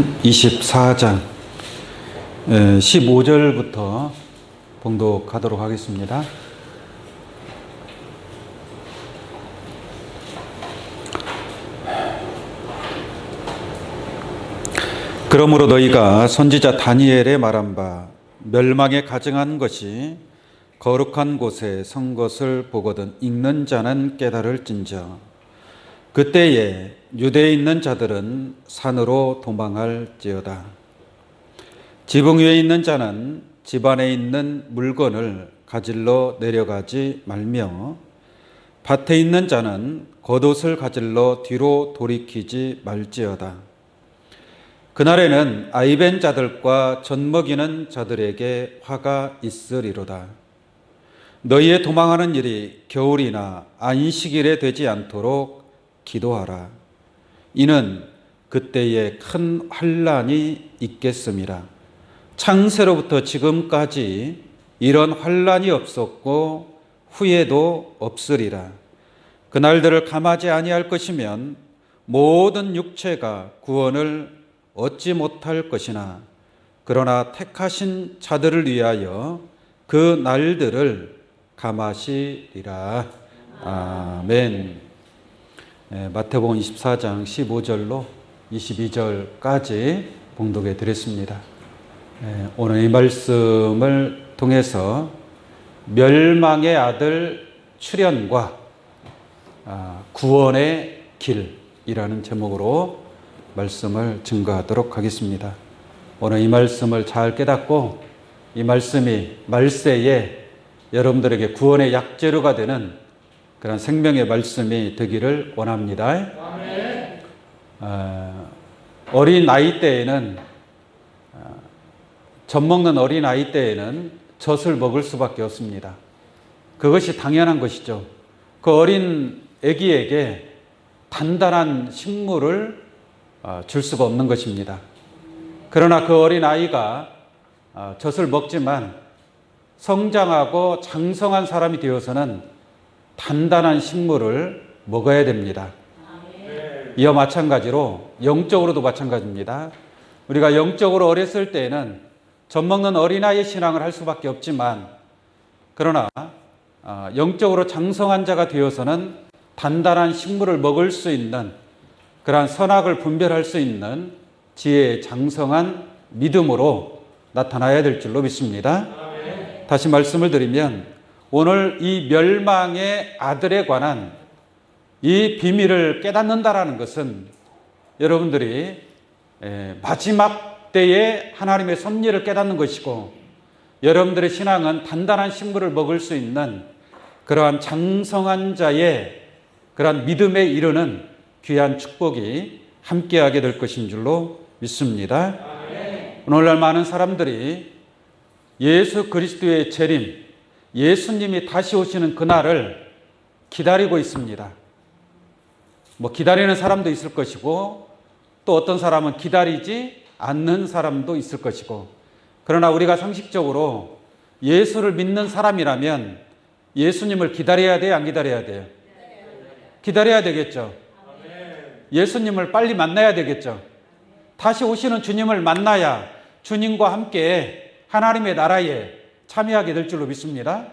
마태복음 24장 15절부터 봉독하도록 하겠습니다. 그러므로 너희가 선지자 다니엘의 말한 바 멸망에 가증한 것이 거룩한 곳에 선 것을 보거든 읽는 자는 깨달을진저. 그때에 유대에 있는 자들은 산으로 도망할지어다. 지붕 위에 있는 자는 집 안에 있는 물건을 가질러 내려가지 말며 밭에 있는 자는 겉옷을 가질러 뒤로 돌이키지 말지어다. 그날에는 아이벤 자들과 젖먹이는 자들에게 화가 있으리로다. 너희의 도망하는 일이 겨울이나 안식일에 되지 않도록 기도하라. 이는 그때에 큰 환난이 있겠음이라. 창세로부터 지금까지 이런 환난이 없었고 후에도 없으리라. 그날들을 감하지 아니할 것이면 모든 육체가 구원을 얻지 못할 것이나 그러나 택하신 자들을 위하여 그 날들을 감하시리라. 아멘. 마태복음 24장 15절로 22절까지 봉독해 드렸습니다. 오늘 이 말씀을 통해서 멸망의 아들 출현과 구원의 길이라는 제목으로 말씀을 증거하도록 하겠습니다. 오늘 이 말씀을 잘 깨닫고 이 말씀이 말세에 여러분들에게 구원의 약재료가 되는 그런 생명의 말씀이 되기를 원합니다. 아멘. 어린 나이 때에는 젖 먹는 어린 나이 때에는 젖을 먹을 수밖에 없습니다. 그것이 당연한 것이죠. 그 어린 아기에게 단단한 식물을 줄 수가 없는 것입니다. 그러나 그 어린 아이가 젖을 먹지만 성장하고 장성한 사람이 되어서는 단단한 식물을 먹어야 됩니다. 이와 마찬가지로 영적으로도 마찬가지입니다. 우리가 영적으로 어렸을 때에는 젖 먹는 어린아이의 신앙을 할 수밖에 없지만 그러나 영적으로 장성한 자가 되어서는 단단한 식물을 먹을 수 있는 그러한 선악을 분별할 수 있는 지혜의 장성한 믿음으로 나타나야 될 줄로 믿습니다. 다시 말씀을 드리면 오늘 이 멸망의 아들에 관한 이 비밀을 깨닫는다라는 것은 여러분들이 마지막 때에 하나님의 섭리를 깨닫는 것이고 여러분들의 신앙은 단단한 식물을 먹을 수 있는 그러한 장성한 자의 그러한 믿음에 이르는 귀한 축복이 함께하게 될 것인 줄로 믿습니다. 오늘날 많은 사람들이 예수 그리스도의 재림, 예수님이 다시 오시는 그날을 기다리고 있습니다. 기다리는 사람도 있을 것이고 또 어떤 사람은 기다리지 않는 사람도 있을 것이고 그러나 우리가 상식적으로 예수를 믿는 사람이라면 예수님을 기다려야 돼요? 안 기다려야 돼요? 기다려야 되겠죠. 예수님을 빨리 만나야 되겠죠. 다시 오시는 주님을 만나야 주님과 함께 하나님의 나라에 참여하게 될 줄로 믿습니다.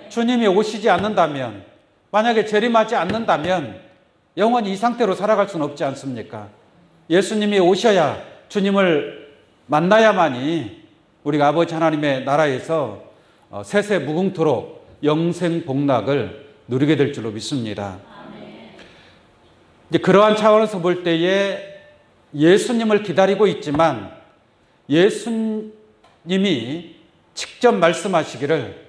주님이 오시지 않는다면 만약에 재림하지 않는다면 영원히 이 상태로 살아갈 수는 없지 않습니까? 예수님이 오셔야 주님을 만나야만이 우리가 아버지 하나님의 나라에서 세세 무궁토록 영생 복락을 누리게 될 줄로 믿습니다. 이제 그러한 차원에서 볼 때에 예수님을 기다리고 있지만 예수님이 직접 말씀하시기를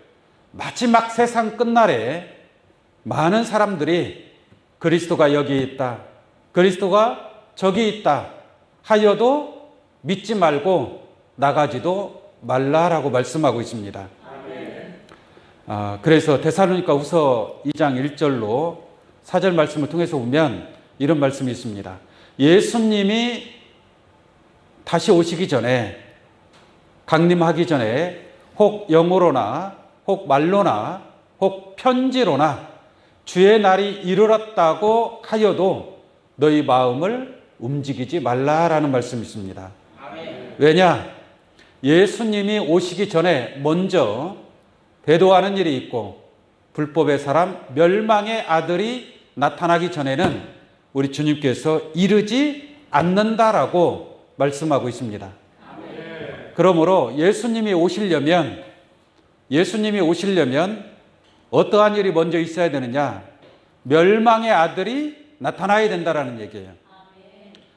마지막 세상 끝날에 많은 사람들이 그리스도가 여기 있다, 그리스도가 저기 있다 하여도 믿지 말고 나가지도 말라라고 말씀하고 있습니다. 그래서 데살로니가 후서 2장 1절로 4절 말씀을 통해서 보면 이런 말씀이 있습니다. 예수님이 다시 오시기 전에 강림하기 전에 혹 영으로나 혹 말로나 혹 편지로나 주의 날이 이르렀다고 하여도 너희 마음을 움직이지 말라라는 말씀이 있습니다. 왜냐? 예수님이 오시기 전에 먼저 배도하는 일이 있고 불법의 사람 멸망의 아들이 나타나기 전에는 우리 주님께서 이르지 않는다라고 말씀하고 있습니다. 그러므로 예수님이 오시려면 어떠한 일이 먼저 있어야 되느냐? 멸망의 아들이 나타나야 된다라는 얘기예요.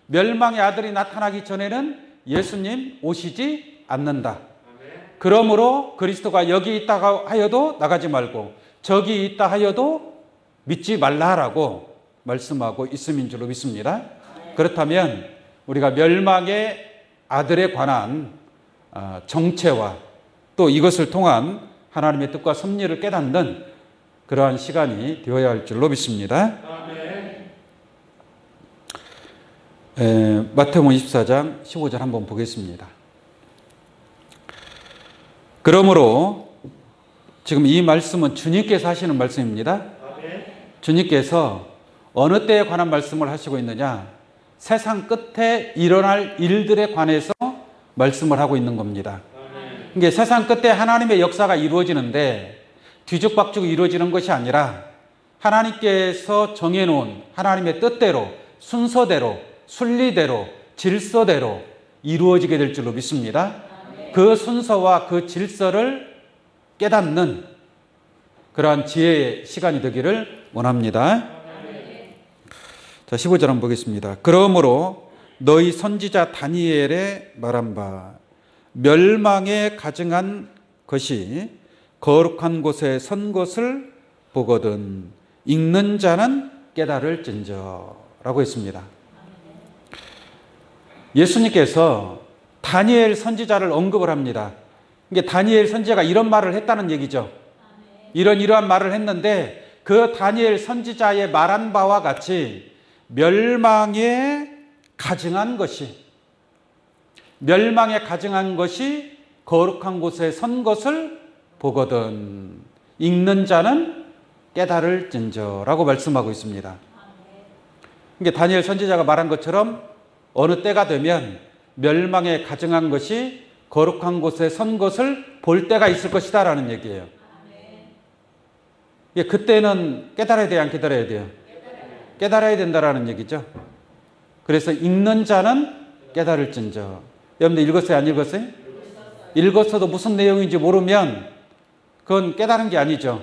멸망의 아들이 나타나기 전에는 예수님 오시지 않는다. 그러므로 그리스도가 여기 있다 하여도 나가지 말고 저기 있다 하여도 믿지 말라라고 말씀하고 있음인 줄로 믿습니다. 그렇다면 우리가 멸망의 아들에 관한 정체와 또 이것을 통한 하나님의 뜻과 섭리를 깨닫는 그러한 시간이 되어야 할 줄로 믿습니다. 마태복음 24장 15절 한번 보겠습니다. 그러므로 지금 이 말씀은 주님께서 하시는 말씀입니다. 주님께서 어느 때에 관한 말씀을 하시고 있느냐? 세상 끝에 일어날 일들에 관해서 말씀을 하고 있는 겁니다. 이게 세상 끝에 하나님의 역사가 이루어지는데 뒤죽박죽 이루어지는 것이 아니라 하나님께서 정해놓은 하나님의 뜻대로 순서대로 순리대로 질서대로 이루어지게 될 줄로 믿습니다. 그 순서와 그 질서를 깨닫는 그러한 지혜의 시간이 되기를 원합니다. 자, 15절 한번 보겠습니다. 그러므로 너희 선지자 다니엘의 말한 바 멸망에 가증한 것이 거룩한 곳에 선 것을 보거든 읽는 자는 깨달을진저 라고 했습니다. 예수님께서 다니엘 선지자를 언급을 합니다. 이게 다니엘 선지자가 이런 말을 했다는 얘기죠. 이러한 말을 했는데 그 다니엘 선지자의 말한 바와 같이 멸망에 가증한 것이 거룩한 곳에 선 것을 보거든 읽는 자는 깨달을진저라고 말씀하고 있습니다. 이게 다니엘 선지자가 말한 것처럼 어느 때가 되면 멸망에 가증한 것이 거룩한 곳에 선 것을 볼 때가 있을 것이다라는 얘기예요. 그때는 깨달아야 돼요, 안 깨달아야 돼요? 깨달아야 된다라는 얘기죠. 그래서 읽는 자는 깨달을진저. 여러분들 읽었어요, 안 읽었어요? 읽었어도 무슨 내용인지 모르면 그건 깨달은 게 아니죠.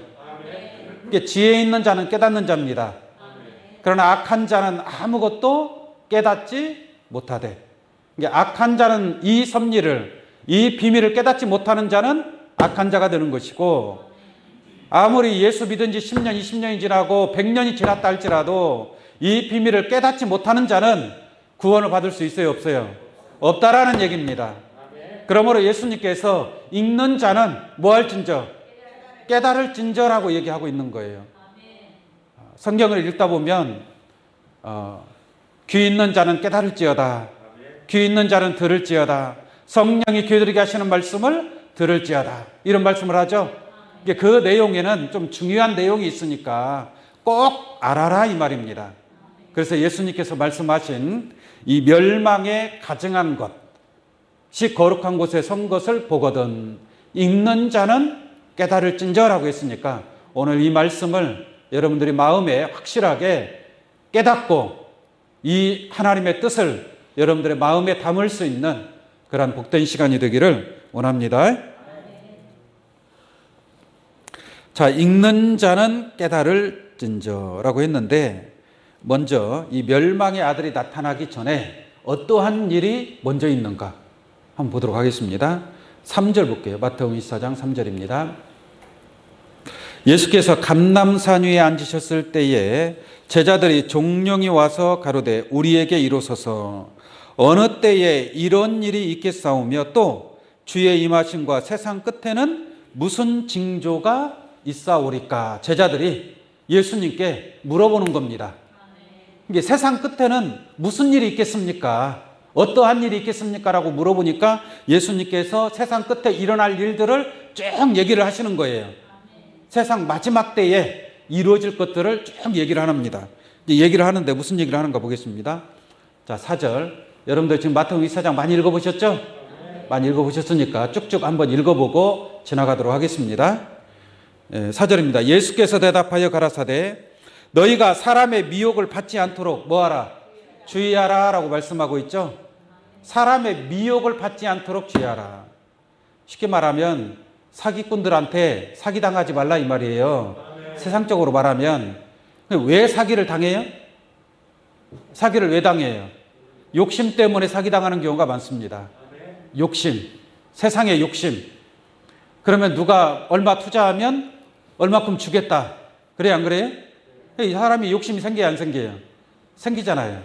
지혜 있는 자는 깨닫는 자입니다. 그러나 악한 자는 아무것도 깨닫지 못하되, 악한 자는 이 섭리를, 이 비밀을 깨닫지 못하는 자는 악한 자가 되는 것이고, 아무리 예수 믿은 지 10년, 20년이 지나고 100년이 지났다 할지라도 이 비밀을 깨닫지 못하는 자는 구원을 받을 수 있어요, 없어요? 없다라는 얘기입니다. 그러므로 예수님께서 읽는 자는 뭐 할진저? 깨달을진저라고 얘기하고 있는 거예요. 성경을 읽다 보면 귀 있는 자는 깨달을지어다, 귀 있는 자는 들을지어다, 성령이 귀들게 하시는 말씀을 들을지어다, 이런 말씀을 하죠. 그 내용에는 좀 중요한 내용이 있으니까 꼭 알아라 이 말입니다. 그래서 예수님께서 말씀하신 이 멸망에 가증한 것이 거룩한 곳에 선 것을 보거든 읽는 자는 깨달을진저라고 했으니까 오늘 이 말씀을 여러분들이 마음에 확실하게 깨닫고 이 하나님의 뜻을 여러분들의 마음에 담을 수 있는 그러한 복된 시간이 되기를 원합니다. 자, 읽는 자는 깨달을진저라고 했는데 먼저 이 멸망의 아들이 나타나기 전에 어떠한 일이 먼저 있는가 한번 보도록 하겠습니다. 3절 볼게요. 마태복음 24장 3절입니다. 예수께서 감람산 위에 앉으셨을 때에 제자들이 종령이 와서 가로되 우리에게 이로소서 어느 때에 이런 일이 있겠사오며 또 주의 임하심과 세상 끝에는 무슨 징조가 있사오리까? 제자들이 예수님께 물어보는 겁니다. 이게 세상 끝에는 무슨 일이 있겠습니까? 어떠한 일이 있겠습니까? 라고 물어보니까 예수님께서 세상 끝에 일어날 일들을 쭉 얘기를 하시는 거예요. 세상 마지막 때에 이루어질 것들을 쭉 얘기를 합니다. 얘기를 하는데 무슨 얘기를 하는가 보겠습니다. 자, 4절. 여러분들 지금 마태복음 24장 많이 읽어보셨죠? 많이 읽어보셨으니까 쭉쭉 한번 읽어보고 지나가도록 하겠습니다. 4절입니다. 예수께서 대답하여 가라사대 너희가 사람의 미혹을 받지 않도록 뭐하라? 주의하라 라고 말씀하고 있죠. 사람의 미혹을 받지 않도록 주의하라. 쉽게 말하면 사기꾼들한테 사기당하지 말라 이 말이에요. 세상적으로 말하면 왜 사기를 당해요? 사기를 왜 당해요? 욕심 때문에 사기당하는 경우가 많습니다. 욕심, 세상의 욕심. 그러면 누가 얼마 투자하면 얼마큼 주겠다. 그래요, 안 그래요? 이 사람이 욕심이 생겨요, 안 생겨요? 생기잖아요.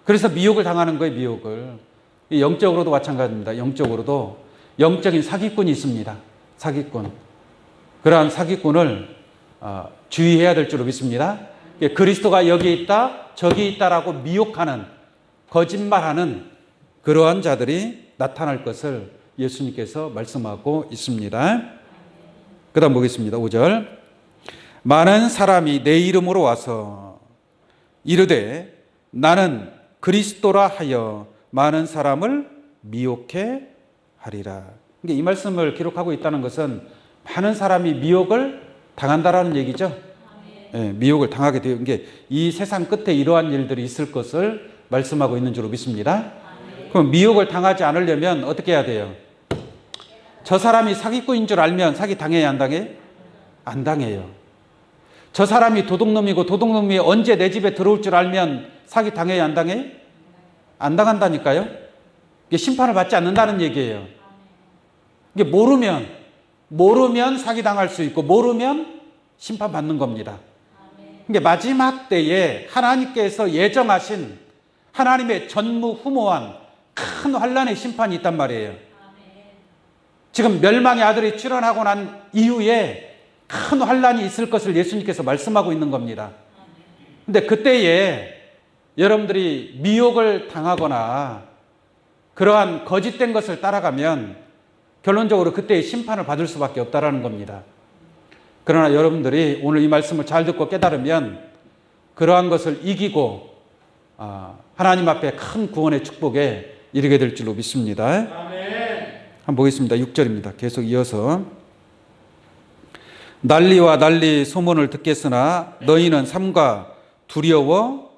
그래서 미혹을 당하는 거예요, 미혹을. 영적으로도 마찬가지입니다. 영적으로도 영적인 사기꾼이 있습니다. 사기꾼. 그러한 사기꾼을 주의해야 될 줄로 믿습니다. 그리스도가 여기 있다, 저기 있다라고 미혹하는, 거짓말하는 그러한 자들이 나타날 것을 예수님께서 말씀하고 있습니다. 그 다음 보겠습니다. 5절. 많은 사람이 내 이름으로 와서 이르되 나는 그리스도라 하여 많은 사람을 미혹해 하리라. 이 말씀을 기록하고 있다는 것은 많은 사람이 미혹을 당한다라는 얘기죠. 네, 미혹을 당하게 되는 게 이 세상 끝에 이러한 일들이 있을 것을 말씀하고 있는 줄로 믿습니다. 그럼 미혹을 당하지 않으려면 어떻게 해야 돼요? 저 사람이 사기꾼인 줄 알면 사기 당해야 안 당해요? 안 당해요. 저 사람이 도둑놈이고 도둑놈이 언제 내 집에 들어올 줄 알면 사기 당해야 안 당해요? 안 당한다니까요. 이게 심판을 받지 않는다는 얘기예요. 이게 모르면 사기 당할 수 있고 모르면 심판 받는 겁니다. 이게 마지막 때에 하나님께서 예정하신 하나님의 전무후무한 큰 환난의 심판이 있단 말이에요. 지금 멸망의 아들이 출현하고 난 이후에 큰 환난이 있을 것을 예수님께서 말씀하고 있는 겁니다. 근데 그때에 여러분들이 미혹을 당하거나 그러한 거짓된 것을 따라가면 결론적으로 그때의 심판을 받을 수밖에 없다라는 겁니다. 그러나 여러분들이 오늘 이 말씀을 잘 듣고 깨달으면 그러한 것을 이기고 하나님 앞에 큰 구원의 축복에 이르게 될 줄로 믿습니다. 한번 보겠습니다. 6절입니다. 계속 이어서 난리와 난리 소문을 듣겠으나 너희는 삼가 두려워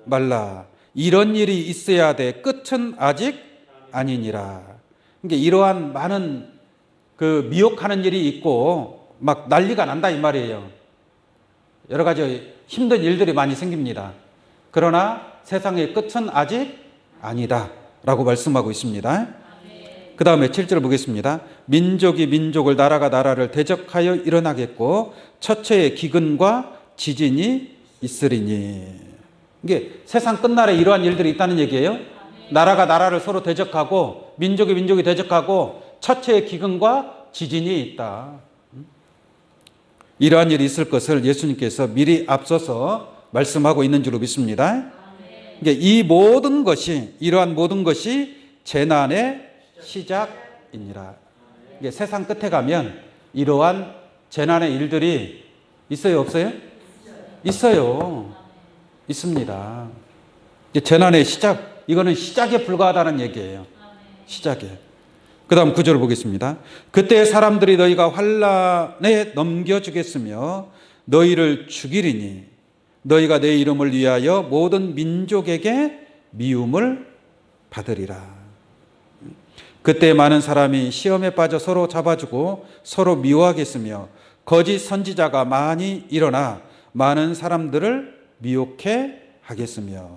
말라. 이런 일이 있어야 돼. 끝은 아직 아니니라. 그러니까 이러한 많은 그 미혹하는 일이 있고 막 난리가 난다 이 말이에요. 여러 가지 힘든 일들이 많이 생깁니다. 그러나 세상의 끝은 아직 아니다 라고 말씀하고 있습니다. 그 다음에 7절 보겠습니다. 민족이 민족을 나라가 나라를 대적하여 일어나겠고 처처의 기근과 지진이 있으리니. 이게 세상 끝날에 이러한 일들이 있다는 얘기예요. 나라가 나라를 서로 대적하고 민족이 민족이 대적하고 처처의 기근과 지진이 있다. 이러한 일이 있을 것을 예수님께서 미리 앞서서 말씀하고 있는 줄로 믿습니다. 이 모든 것이 이러한 모든 것이 재난의 시작이니라. 이게 세상 끝에 가면 이러한 재난의 일들이 있어요, 없어요? 있어요. 있습니다. 재난의 시작, 이거는 시작에 불과하다는 얘기예요. 시작에. 그 다음 9절을 보겠습니다. 그때 사람들이 너희가 환난에 넘겨주겠으며 너희를 죽이리니 너희가 내 이름을 위하여 모든 민족에게 미움을 받으리라. 그때 많은 사람이 시험에 빠져 서로 잡아주고 서로 미워하겠으며 거짓 선지자가 많이 일어나 많은 사람들을 미혹해 하겠으며.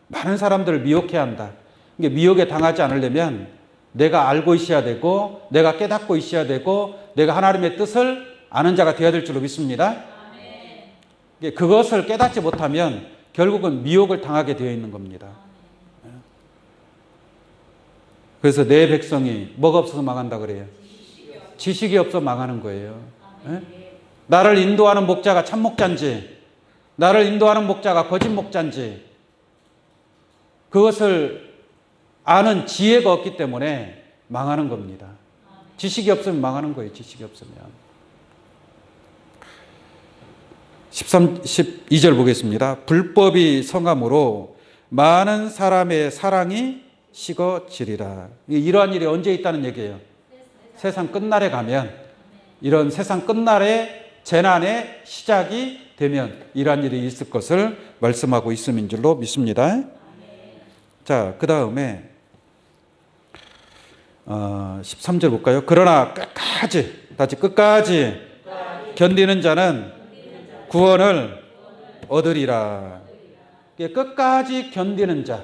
많은 사람들을 미혹해 한다. 미혹에 당하지 않으려면 내가 알고 있어야 되고 내가 깨닫고 있어야 되고 내가 하나님의 뜻을 아는 자가 되어야 될 줄로 믿습니다. 그것을 깨닫지 못하면 결국은 미혹을 당하게 되어 있는 겁니다. 그래서 내 백성이 뭐가 없어서 망한다 그래요? 지식이 없어 망하는 거예요. 나를 인도하는 목자가 참 목자인지 나를 인도하는 목자가 거짓 목자인지 그것을 아는 지혜가 없기 때문에 망하는 겁니다. 지식이 없으면 망하는 거예요. 지식이 없으면. 12절 보겠습니다. 불법이 성함으로 많은 사람의 사랑이 식어지리라. 이러한 일이 언제 있다는 얘기예요? 세상 끝날에 가면, 이런 세상 끝날에 재난의 시작이 되면 이러한 일이 있을 것을 말씀하고 있음인 줄로 믿습니다. 자, 그 다음에 13절 볼까요? 그러나 끝까지 견디는 자는 구원을 얻으리라. 끝까지 견디는 자,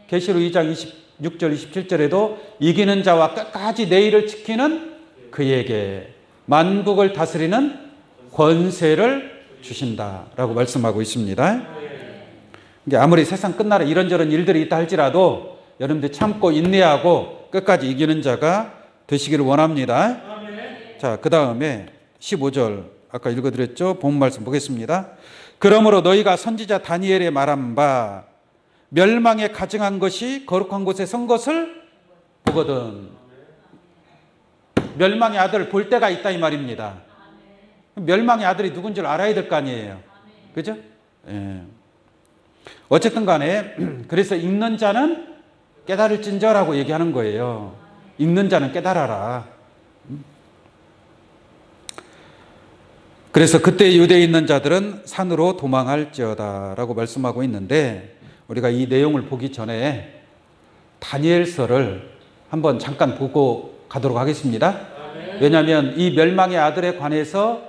계시록 2장 26절 27절에도 이기는 자와 끝까지 내일을 지키는 그에게 만국을 다스리는 권세를 주신다라고 말씀하고 있습니다. 아무리 세상 끝날에 이런저런 일들이 있다 할지라도 여러분들 참고 인내하고 끝까지 이기는 자가 되시기를 원합니다. 자, 그 다음에 15절 아까 읽어드렸죠? 본 말씀 보겠습니다. 그러므로 너희가 선지자 다니엘의 말한 바 멸망에 가증한 것이 거룩한 곳에 선 것을 보거든. 멸망의 아들을 볼 때가 있다 이 말입니다. 멸망의 아들이 누군지 알아야 될 거 아니에요. 그죠? 예. 어쨌든 간에 그래서 읽는 자는 깨달을진저라고 얘기하는 거예요. 읽는 자는 깨달아라. 그래서 그때 유대에 있는 자들은 산으로 도망할지어다 라고 말씀하고 있는데, 우리가 이 내용을 보기 전에 다니엘서를 한번 잠깐 보고 가도록 하겠습니다. 왜냐하면 이 멸망의 아들에 관해서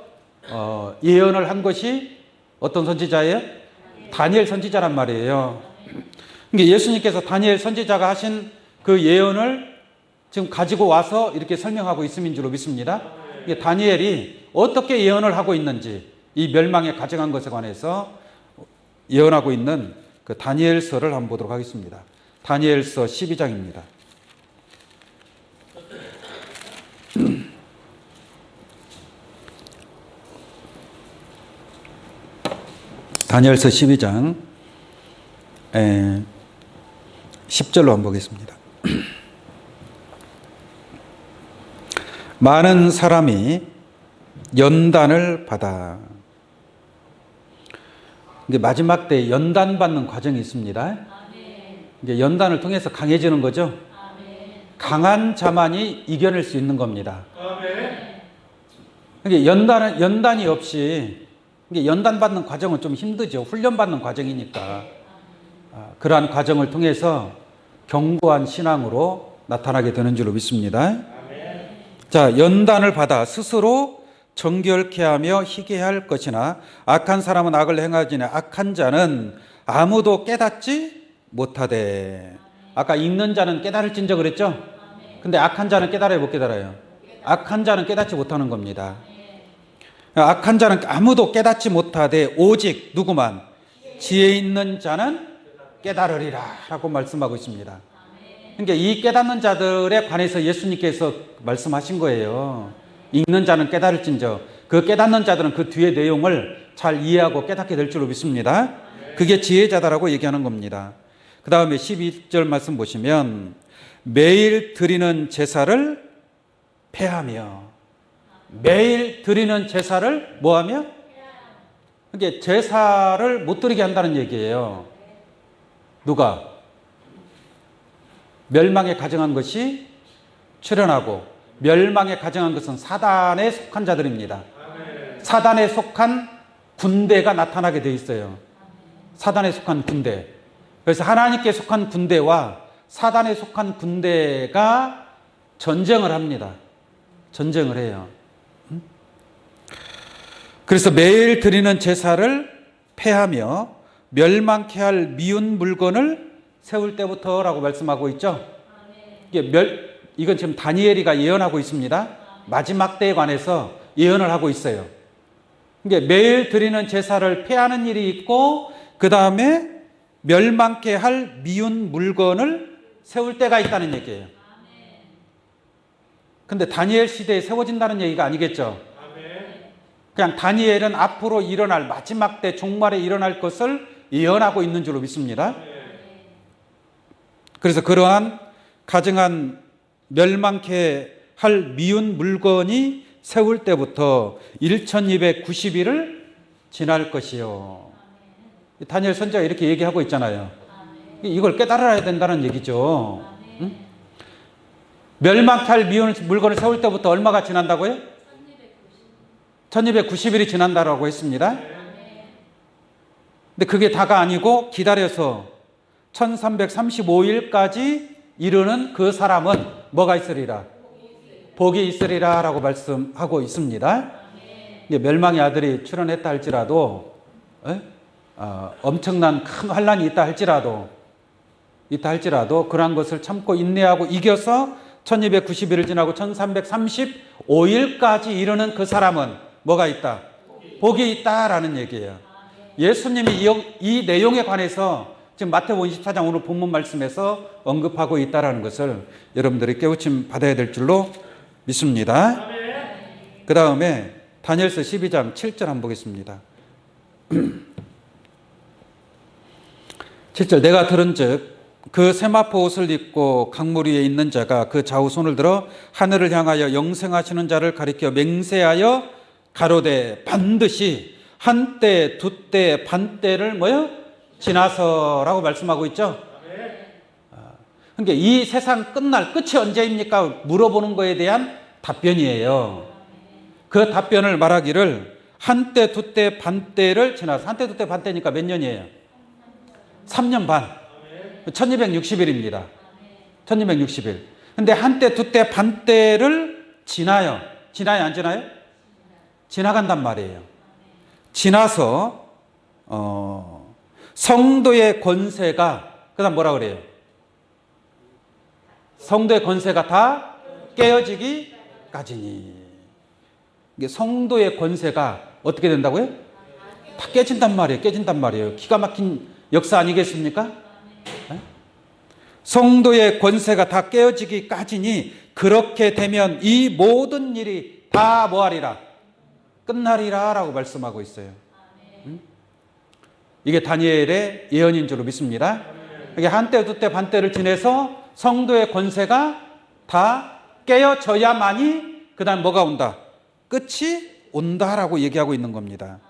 예언을 한 것이 어떤 선지자예요? 다니엘 선지자란 말이에요. 그러니까 예수님께서 다니엘 선지자가 하신 그 예언을 지금 가지고 와서 이렇게 설명하고 있음인 줄로 믿습니다. 다니엘이 어떻게 예언을 하고 있는지, 이 멸망에 가증한 것에 관해서 예언하고 있는 그 다니엘서를 한번 보도록 하겠습니다. 다니엘서 12장입니다. 다니엘서 12장 10절로 한번 보겠습니다. 많은 사람이 연단을 받아. 이게 마지막 때 연단 받는 과정이 있습니다. 이제 연단을 통해서 강해지는 거죠. 강한 자만이 이겨낼 수 있는 겁니다. 이게 연단이 없이, 이게 연단 받는 과정은 좀 힘들죠. 훈련 받는 과정이니까. 그러한 과정을 통해서 견고한 신앙으로 나타나게 되는 줄로 믿습니다. 자, 연단을 받아 스스로 정결케 하며 희게 할 것이나 악한 사람은 악을 행하지니 악한 자는 아무도 깨닫지 못하되. 아까 읽는 자는 깨달을진저 그랬죠? 근데 악한 자는 깨달아요, 못 깨달아요? 악한 자는 깨닫지 못하는 겁니다. 악한 자는 아무도 깨닫지 못하되 오직 누구만? 지혜 있는 자는 깨달으리라 라고 말씀하고 있습니다. 그러니까 이 깨닫는 자들에 관해서 예수님께서 말씀하신 거예요. 읽는 자는 깨달을진저. 그 깨닫는 자들은 그 뒤의 내용을 잘 이해하고 깨닫게 될 줄로 믿습니다. 그게 지혜자다라고 얘기하는 겁니다. 그 다음에 12절 말씀 보시면 매일 드리는 제사를 폐하며. 매일 드리는 제사를 뭐하며? 그게 제사를 못 드리게 한다는 얘기예요. 누가? 멸망에 가증한 것이 출현하고, 멸망에 가증한 것은 사단에 속한 자들입니다. 사단에 속한 군대가 나타나게 돼 있어요. 사단에 속한 군대. 그래서 하나님께 속한 군대와 사단에 속한 군대가 전쟁을 합니다. 전쟁을 해요. 그래서 매일 드리는 제사를 폐하며 멸망케 할 미운 물건을 세울 때부터라고 말씀하고 있죠. 이건 지금 다니엘이가 예언하고 있습니다. 마지막 때에 관해서 예언을 하고 있어요. 매일 드리는 제사를 폐하는 일이 있고, 그 다음에 멸망케 할 미운 물건을 세울 때가 있다는 얘기예요. 근데 다니엘 시대에 세워진다는 얘기가 아니겠죠. 그냥 다니엘은 앞으로 일어날 마지막 때 종말에 일어날 것을 예언하고 있는 줄로 믿습니다. 그래서 그러한 가증한 멸망케 할 미운 물건이 세울 때부터 1290일을 지날 것이요. 다니엘 선지자가 이렇게 얘기하고 있잖아요. 이걸 깨달아야 된다는 얘기죠. 응? 멸망할 물건을 세울 때부터 얼마가 지난다고요? 1290일이 지난다라고 했습니다. 근데 그게 다가 아니고 기다려서 1335일까지 이르는 그 사람은 뭐가 있으리라? 복이 있으리라 라고 말씀하고 있습니다. 멸망의 아들이 출현했다 할지라도 엄청난 큰 환란이 있다 할지라도 그러한 것을 참고 인내하고 이겨서 1290일을 지나고 1335일까지 이르는 그 사람은 뭐가 있다? 복이 있다라는 얘기예요. 예수님이 이 내용에 관해서 지금 마태복음 24장 오늘 본문 말씀에서 언급하고 있다라는 것을 여러분들이 깨우침 받아야 될 줄로 믿습니다. 그 다음에 다니엘서 12장 7절 한번 보겠습니다. 7절 내가 들은즉 그 세마포 옷을 입고 강물 위에 있는 자가 그 좌우 손을 들어 하늘을 향하여 영생하시는 자를 가리켜 맹세하여 가로되 반드시 한때 두때 반때를 지나서라고 말씀하고 있죠. 그러니까 이 세상 끝날 끝이 언제입니까? 물어보는 거에 대한 답변이에요. 그 답변을 말하기를 한때 두때 반때를 지나서 한때 두때 반때니까 몇 년이에요? 3년 반. 1260일입니다. 1260일. 근데 한때 두때 반때를 지나요. 지나요 안 지나요? 지나간단 말이에요. 지나서 성도의 권세가 그다음 뭐라 그래요? 성도의 권세가 다 깨어지기까지니. 이게 성도의 권세가 어떻게 된다고요? 다 깨진단 말이에요. 기가 막힌 역사 아니겠습니까? 성도의 권세가 다 깨어지기까지니 그렇게 되면 이 모든 일이 다 뭐하리라? 끝나리라 라고 말씀하고 있어요. 이게 다니엘의 예언인 줄로 믿습니다. 이게 한때 두때 반때를 지내서 성도의 권세가 다 깨어져야만이 그 다음 뭐가 온다? 끝이 온다라고 얘기하고 있는 겁니다.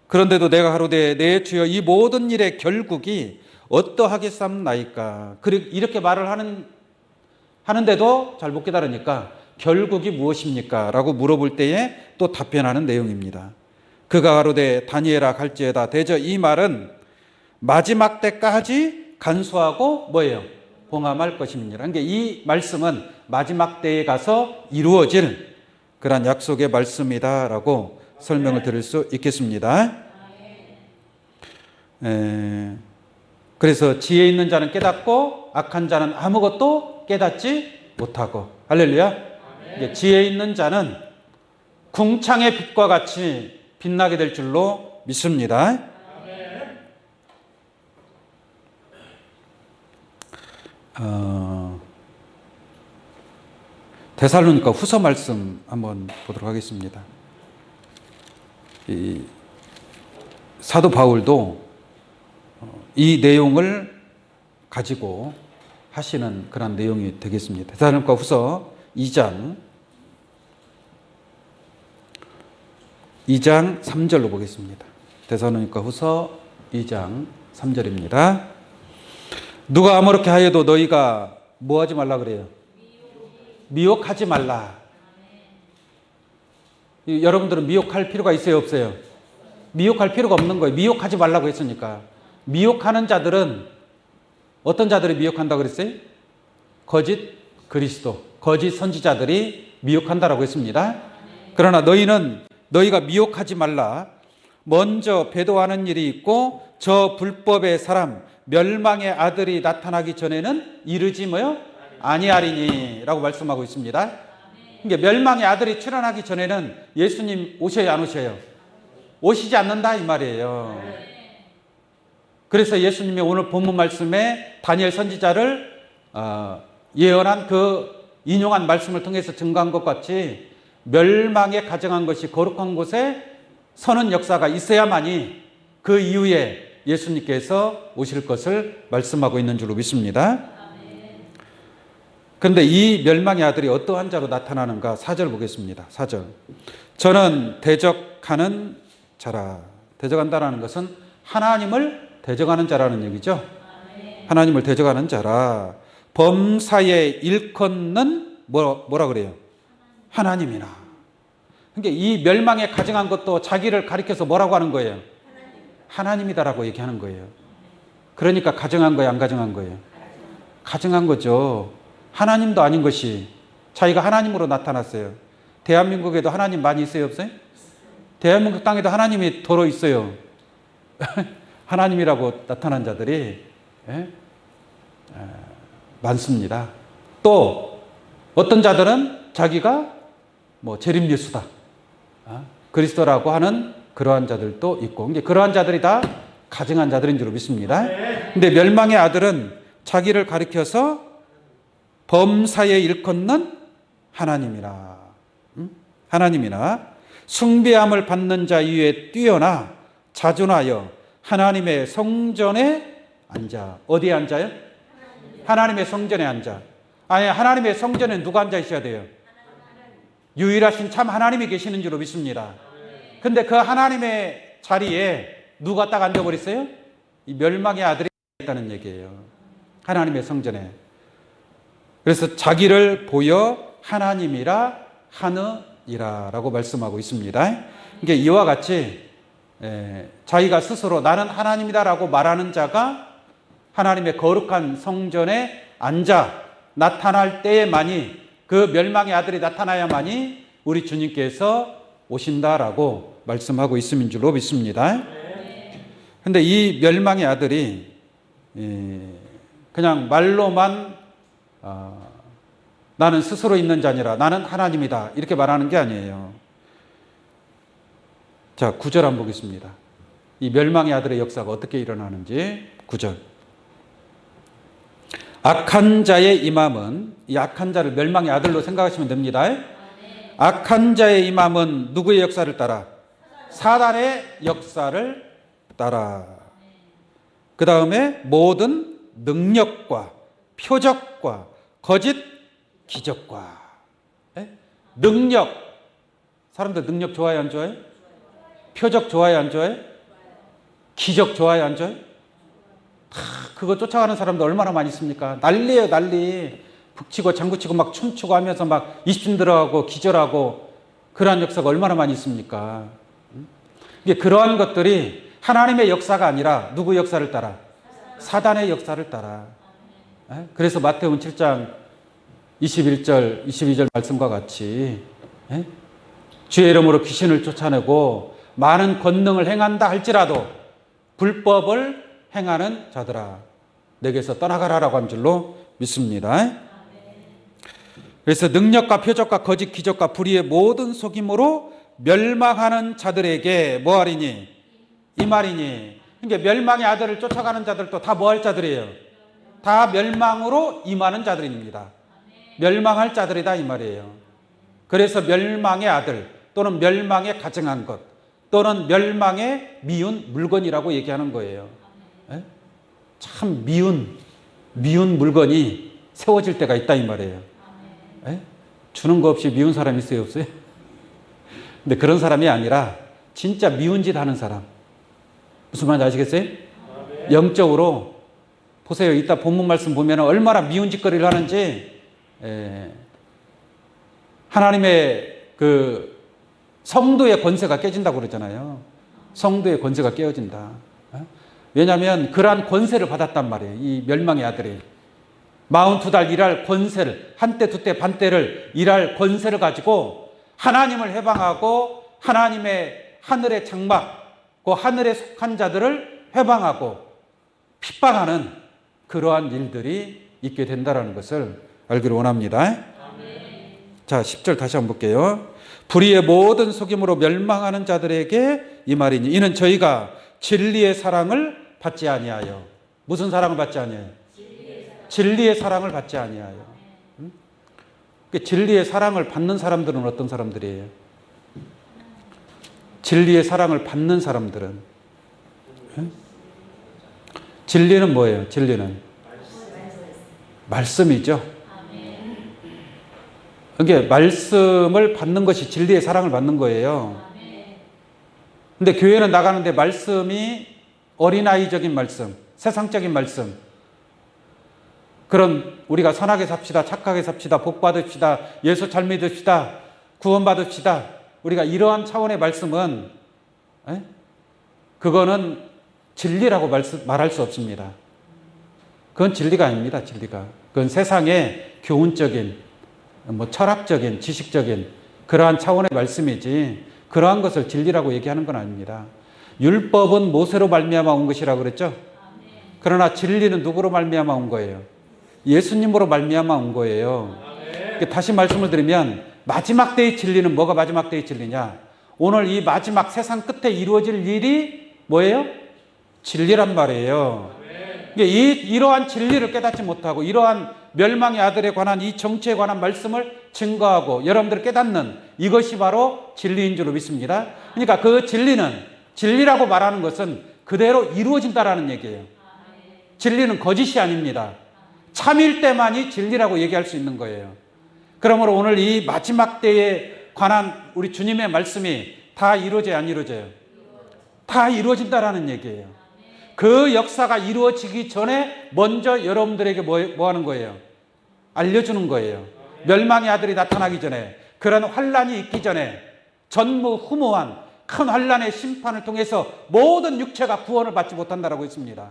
그런데도 내가 가로되 내 주여 이 모든 일의 결국이 어떠하겠삼나이까. 이렇게 말을 하는데도 잘 못 깨달으니까 결국이 무엇입니까? 라고 물어볼 때에 또 답변하는 내용입니다. 그가 가로되 다니엘아 갈지어다. 대저 이 말은 마지막 때까지 간수하고 뭐예요? 봉함할 것입니다. 그러니까 이 말씀은 마지막 때에 가서 이루어질 그런 약속의 말씀이다라고 설명을 드릴 수 있겠습니다. 그래서 지혜 있는 자는 깨닫고 악한 자는 아무것도 깨닫지 못하고. 할렐루야. 지혜 있는 자는 궁창의 빛과 같이 빛나게 될 줄로 믿습니다. 데살로니가 후서 말씀 한번 보도록 하겠습니다. 이 사도 바울도 이 내용을 가지고 하시는 그런 내용이 되겠습니다. 데살로니가 후서 2장 3절로 보겠습니다. 데살로니가 후서 2장 3절입니다. 누가 아무렇게 하여도 너희가 뭐 하지 말라 그래요? 미혹하지 말라. 여러분들은 미혹할 필요가 있어요, 없어요? 미혹할 필요가 없는 거예요. 미혹하지 말라고 했으니까. 미혹하는 자들은 어떤 자들이 미혹한다고 그랬어요? 거짓 그리스도, 거짓 선지자들이 미혹한다라고 했습니다. 그러나 너희가 미혹하지 말라. 먼저 배도하는 일이 있고 저 불법의 사람 멸망의 아들이 나타나기 전에는 이르지 아니하리니 라고 말씀하고 있습니다. 그러니까 멸망의 아들이 출현하기 전에는 예수님 오셔야 안 오셔요? 오시지 않는다 이 말이에요. 그래서 예수님이 오늘 본문 말씀에 다니엘 선지자를 예언한 인용한 말씀을 통해서 증거한 것 같이 멸망에 가정한 것이 거룩한 곳에 서는 역사가 있어야만이 그 이후에 예수님께서 오실 것을 말씀하고 있는 줄로 믿습니다. 그런데 이 멸망의 아들이 어떠한 자로 나타나는가? 4절 보겠습니다. 4절. 저는 대적하는 자라. 대적한다라는 것은 하나님을 대적하는 자라는 얘기죠. 하나님을 대적하는 자라. 범사에 일컫는 뭐라 그래요? 하나님이나. 그러니까 이 멸망에 가증한 것도 자기를 가리켜서 뭐라고 하는 거예요? 하나님이다라고 얘기하는 거예요. 그러니까 가증한 거예요, 안 가증한 거예요? 가증한 거죠. 하나님도 아닌 것이 자기가 하나님으로 나타났어요. 대한민국에도 하나님 많이 있어요, 없어요? 대한민국 땅에도 하나님이 더러 있어요. 하나님이라고 나타난 자들이 많습니다. 또 어떤 자들은 자기가 뭐 재림 예수다, 그리스도라고 하는 그러한 자들도 있고, 그러한 자들이 다 가증한 자들인 줄로 믿습니다. 근데 멸망의 아들은 자기를 가리켜서 범사에 일컫는 하나님이라. 하나님이나 숭배함을 받는 자 위에 뛰어나 자존하여 하나님의 성전에 앉아. 어디에 앉아요? 하나님의 성전에 앉아. 아니, 하나님의 성전에 누가 앉아 있어야 돼요? 유일하신 참 하나님이 계시는 줄로 믿습니다. 근데 그 하나님의 자리에 누가 딱 앉아버렸어요? 이 멸망의 아들이 있다는 얘기예요. 하나님의 성전에. 그래서 자기를 보여 하나님이라 하느니라 라고 말씀하고 있습니다. 이게 이와 같이 자기가 스스로 나는 하나님이다 라고 말하는 자가 하나님의 거룩한 성전에 앉아 나타날 때에만이, 그 멸망의 아들이 나타나야만이 우리 주님께서 오신다라고 말씀하고 있음인 줄로 믿습니다. 그런데 이 멸망의 아들이 그냥 말로만 나는 스스로 있는 자니라, 나는 하나님이다 이렇게 말하는 게 아니에요. 자, 9절 한번 보겠습니다. 이 멸망의 아들의 역사가 어떻게 일어나는지. 9절. 악한 자의 임함은, 이 악한 자를 멸망의 아들로 생각하시면 됩니다. 악한 자의 임함은 누구의 역사를 따라? 사단의 역사를 따라. 그 다음에 모든 능력과 표적과 거짓 기적과. 능력. 사람들 능력 좋아해, 안 좋아해? 표적 좋아해, 안 좋아해? 기적 좋아해, 안 좋아해? 다 그거 쫓아가는 사람들 얼마나 많이 있습니까? 난리예요, 난리. 북치고 장구치고 막 춤추고 하면서 막 입신 들어가고 기절하고, 그러한 역사가 얼마나 많이 있습니까? 이게 그러한 것들이 하나님의 역사가 아니라 누구 역사를 따라? 사단의 역사를 따라. 그래서 마태복음 7장 21절, 22절 말씀과 같이 주의 이름으로 귀신을 쫓아내고 많은 권능을 행한다 할지라도 불법을 행하는 자들아 내게서 떠나가라라고 한 줄로 믿습니다. 그래서 능력과 표적과 거짓 기적과 불의의 모든 속임으로 멸망하는 자들에게 뭐하리니? 이 말이니. 그러니까 멸망의 아들을 쫓아가는 자들도 다 뭐 할 자들이에요? 다 멸망으로 임하는 자들입니다. 멸망할 자들이다 이 말이에요. 그래서 멸망의 아들 또는 멸망에 가증한 것 또는 멸망에 미운 물건이라고 얘기하는 거예요. 참 미운 물건이 세워질 때가 있다 이 말이에요. 주는 거 없이 미운 사람 있어요, 없어요? 근데 그런 사람이 아니라 진짜 미운 짓 하는 사람. 무슨 말인지 아시겠어요? 영적으로 보세요. 이따 본문 말씀 보면 얼마나 미운 짓거리를 하는지. 하나님의 그 성도의 권세가 깨진다고 그러잖아요. 성도의 권세가 깨어진다. 왜냐하면 그러한 권세를 받았단 말이에요. 이 멸망의 아들이 42달 일할 권세를, 한때 두때 반때를 일할 권세를 가지고 하나님을 해방하고 하나님의 하늘의 장막, 그 하늘에 속한 자들을 해방하고 핍박하는 그러한 일들이 있게 된다는 것을 알기를 원합니다. 아멘. 자, 10절 다시 한번 볼게요. 불의의 모든 속임으로 멸망하는 자들에게 이 말이니 이는 저희가 진리의 사랑을 받지 아니하여. 무슨 사랑을 받지 아니하여? 진리의 사랑을 받지 아니하여. 진리의 사랑을 받는 사람들은 어떤 사람들이에요? 진리의 사랑을 받는 사람들은 진리는 뭐예요? 진리는 말씀이죠. 그게 말씀을 받는 것이 진리의 사랑을 받는 거예요. 근데 교회는 나가는데 말씀이 어린아이적인 말씀, 세상적인 말씀, 그런 우리가 선하게 삽시다, 착하게 삽시다, 복 받읍시다, 예수 잘 믿읍시다, 구원 받읍시다. 우리가 이러한 차원의 말씀은 그거는 진리라고 말할 수 없습니다. 그건 진리가 아닙니다. 진리가. 그건 세상의 교훈적인, 철학적인, 지식적인 그러한 차원의 말씀이지 그러한 것을 진리라고 얘기하는 건 아닙니다. 율법은 모세로 말미암아 온 것이라고 그랬죠. 그러나 진리는 누구로 말미암아 온 거예요? 예수님으로 말미암아 온 거예요. 다시 말씀을 드리면 마지막 때의 진리는 뭐가 마지막 때의 진리냐? 오늘 이 마지막 세상 끝에 이루어질 일이 뭐예요? 진리란 말이에요. 이러한 진리를 깨닫지 못하고 이러한 멸망의 아들에 관한 이 정체에 관한 말씀을 증거하고 여러분들 깨닫는 이것이 바로 진리인 줄로 믿습니다. 그러니까 그 진리는, 진리라고 말하는 것은 그대로 이루어진다라는 얘기예요. 진리는 거짓이 아닙니다. 참일 때만이 진리라고 얘기할 수 있는 거예요. 그러므로 오늘 이 마지막 때에 관한 우리 주님의 말씀이 다 이루어져요, 안 이루어져요? 다 이루어진다라는 얘기예요. 그 역사가 이루어지기 전에 먼저 여러분들에게 뭐 하는 거예요? 알려주는 거예요. 멸망의 아들이 나타나기 전에, 그런 환란이 있기 전에, 전무후무한 큰 환란의 심판을 통해서 모든 육체가 구원을 받지 못한다라고 했습니다.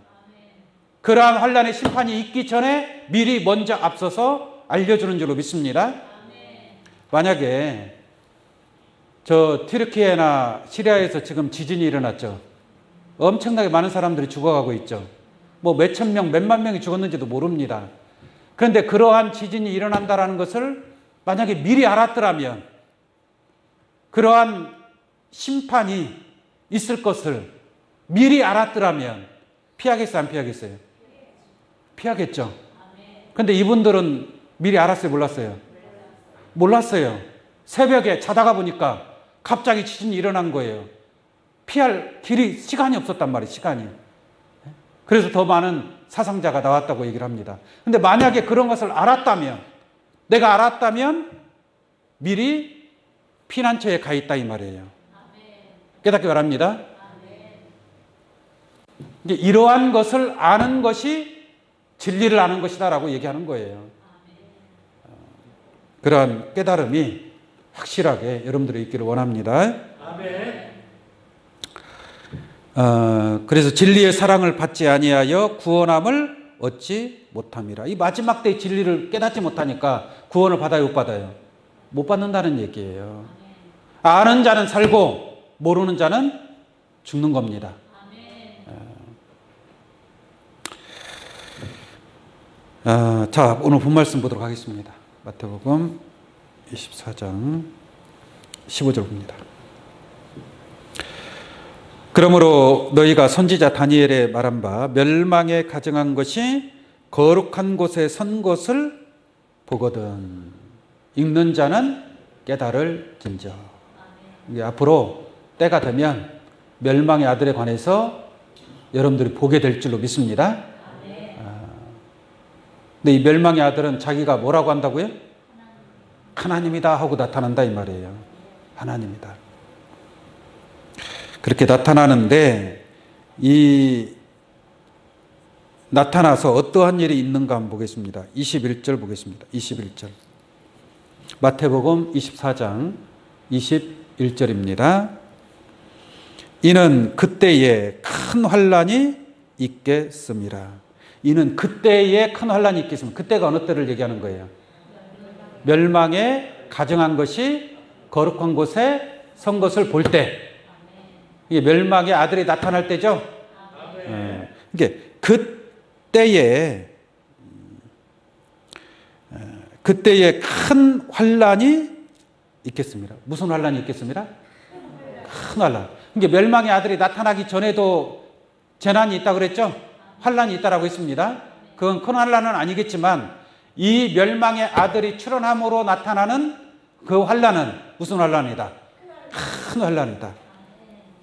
그러한 환란의 심판이 있기 전에 미리 먼저 앞서서 알려주는 줄로 믿습니다. 만약에 저 튀르키예나 시리아에서 지금 지진이 일어났죠. 엄청나게 많은 사람들이 죽어가고 있죠. 몇천 명, 몇만 명이 죽었는지도 모릅니다. 그런데 그러한 지진이 일어난다는 것을 만약에 미리 알았더라면, 그러한 심판이 있을 것을 미리 알았더라면 피하겠어요, 안 피하겠어요? 피하겠죠. 그런데 이분들은 미리 알았어요, 몰랐어요? 몰랐어요. 새벽에 자다가 보니까 갑자기 지진이 일어난 거예요. 피할 길이, 시간이 없었단 말이에요, 시간이. 그래서 더 많은 사상자가 나왔다고 얘기를 합니다. 근데 만약에 그런 것을 알았다면, 내가 알았다면 미리 피난처에 가 있다 이 말이에요. 깨닫기 바랍니다. 이제 이러한 것을 아는 것이 진리를 아는 것이다라고 얘기하는 거예요. 그러한 깨달음이 확실하게 여러분들이 있기를 원합니다. 그래서 진리의 사랑을 받지 아니하여 구원함을 얻지 못함이라. 이 마지막 때의 진리를 깨닫지 못하니까 구원을 받아요, 못 받아요? 못 받는다는 얘기예요. 아는 자는 살고 모르는 자는 죽는 겁니다. 자, 오늘 본 말씀 보도록 하겠습니다. 마태복음 24장 15절 봅니다. 그러므로 너희가 선지자 다니엘의 말한 바 멸망에 가증한 것이 거룩한 곳에 선 것을 보거든 읽는 자는 깨달을진저. 앞으로 때가 되면 멸망의 아들에 관해서 여러분들이 보게 될 줄로 믿습니다. 근데 이 멸망의 아들은 자기가 뭐라고 한다고요? 하나님이다 하고 나타난다 이 말이에요. 하나님이다. 그렇게 나타나는데 이 나타나서 어떠한 일이 있는가 한번 보겠습니다. 21절 보겠습니다. 21절. 마태복음 24장 21절입니다. 이는 그때에 큰 환란이 있겠습니다. 이는 그때에 큰 환란이 있겠습니다. 그때가 어느 때를 얘기하는 거예요? 멸망에 가증한 것이 거룩한 곳에 선 것을 볼 때. 이게 멸망의 아들이 나타날 때죠. 이게 그때에 큰 환란이 있겠습니다. 무슨 환란이 있겠습니다? 큰 환란. 이게 멸망의 아들이 나타나기 전에도 재난이 있다고 그랬죠? 환란이 있다라고 했습니다. 그건 큰 환란은 아니겠지만 이 멸망의 아들이 출현함으로 나타나는 그 환란은 무슨 환란이다? 큰 환란이다.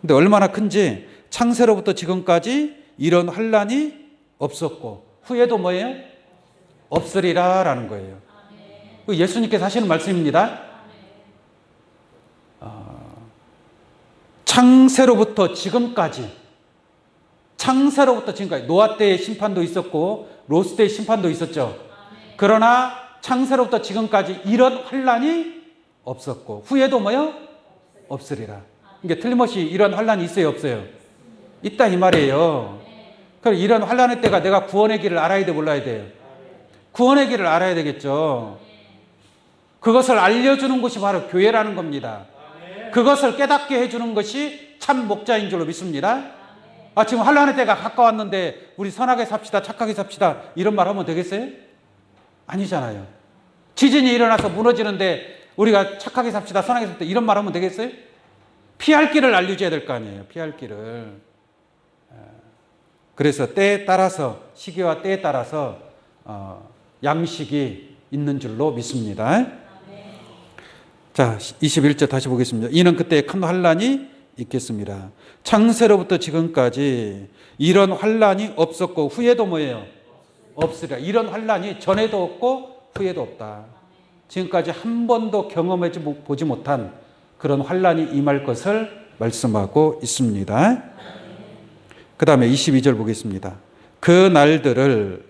근데 얼마나 큰지 창세로부터 지금까지 이런 환란이 없었고 후에도 뭐예요? 없으리라라는 거예요. 예수님께서 하시는 말씀입니다. 창세로부터 지금까지 창세로부터 지금까지 노아 때의 심판도 있었고 롯 때의 심판도 있었죠. 그러나 창세로부터 지금까지 이런 환난이 없었고 후에도 뭐요? 없으리라. 이게 틀림없이 이런 환난이 있어요, 없어요? 있다 이 말이에요. 그럼 이런 환난의 때가 내가 구원의 길을 알아야 돼, 몰라야 돼요? 구원의 길을 알아야 되겠죠. 그것을 알려주는 것이 바로 교회라는 겁니다. 그것을 깨닫게 해주는 것이 참 목자인 줄로 믿습니다. 지금 환난의 때가 가까웠는데 우리 선하게 삽시다, 착하게 삽시다 이런 말 하면 되겠어요? 아니잖아요. 지진이 일어나서 무너지는데 우리가 착하게 삽시다, 선하게 삽시다 이런 말 하면 되겠어요? 피할 길을 알려줘야 될 거 아니에요. 피할 길을. 그래서 때에 따라서, 시기와 때에 따라서 양식이 있는 줄로 믿습니다. 자, 21절 다시 보겠습니다. 이는 그때 큰 환난이 있겠습니다. 창세로부터 지금까지 이런 환난이 없었고 후에도 뭐예요? 없으리라. 이런 환난이 전에도 없고 후에도 없다. 지금까지 한 번도 경험하지 보지 못한 그런 환난이 임할 것을 말씀하고 있습니다. 그 다음에 22절 보겠습니다. 그 날들을,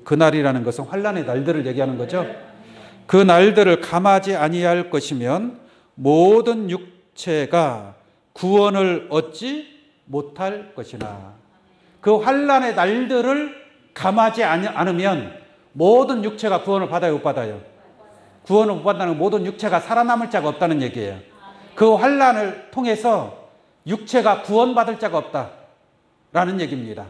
그 날이라는 것은 환난의 날들을 얘기하는 거죠. 그 날들을 감하지 아니할 것이면 모든 육체가 구원을 얻지 못할 것이나. 그 환난의 날들을 감하지 않으면 모든 육체가 구원을 받아요, 못 받아요? 구원을 못 받는 모든 육체가 살아남을 자가 없다는 얘기예요. 그 환난을 통해서 육체가 구원받을 자가 없다라는 얘기입니다.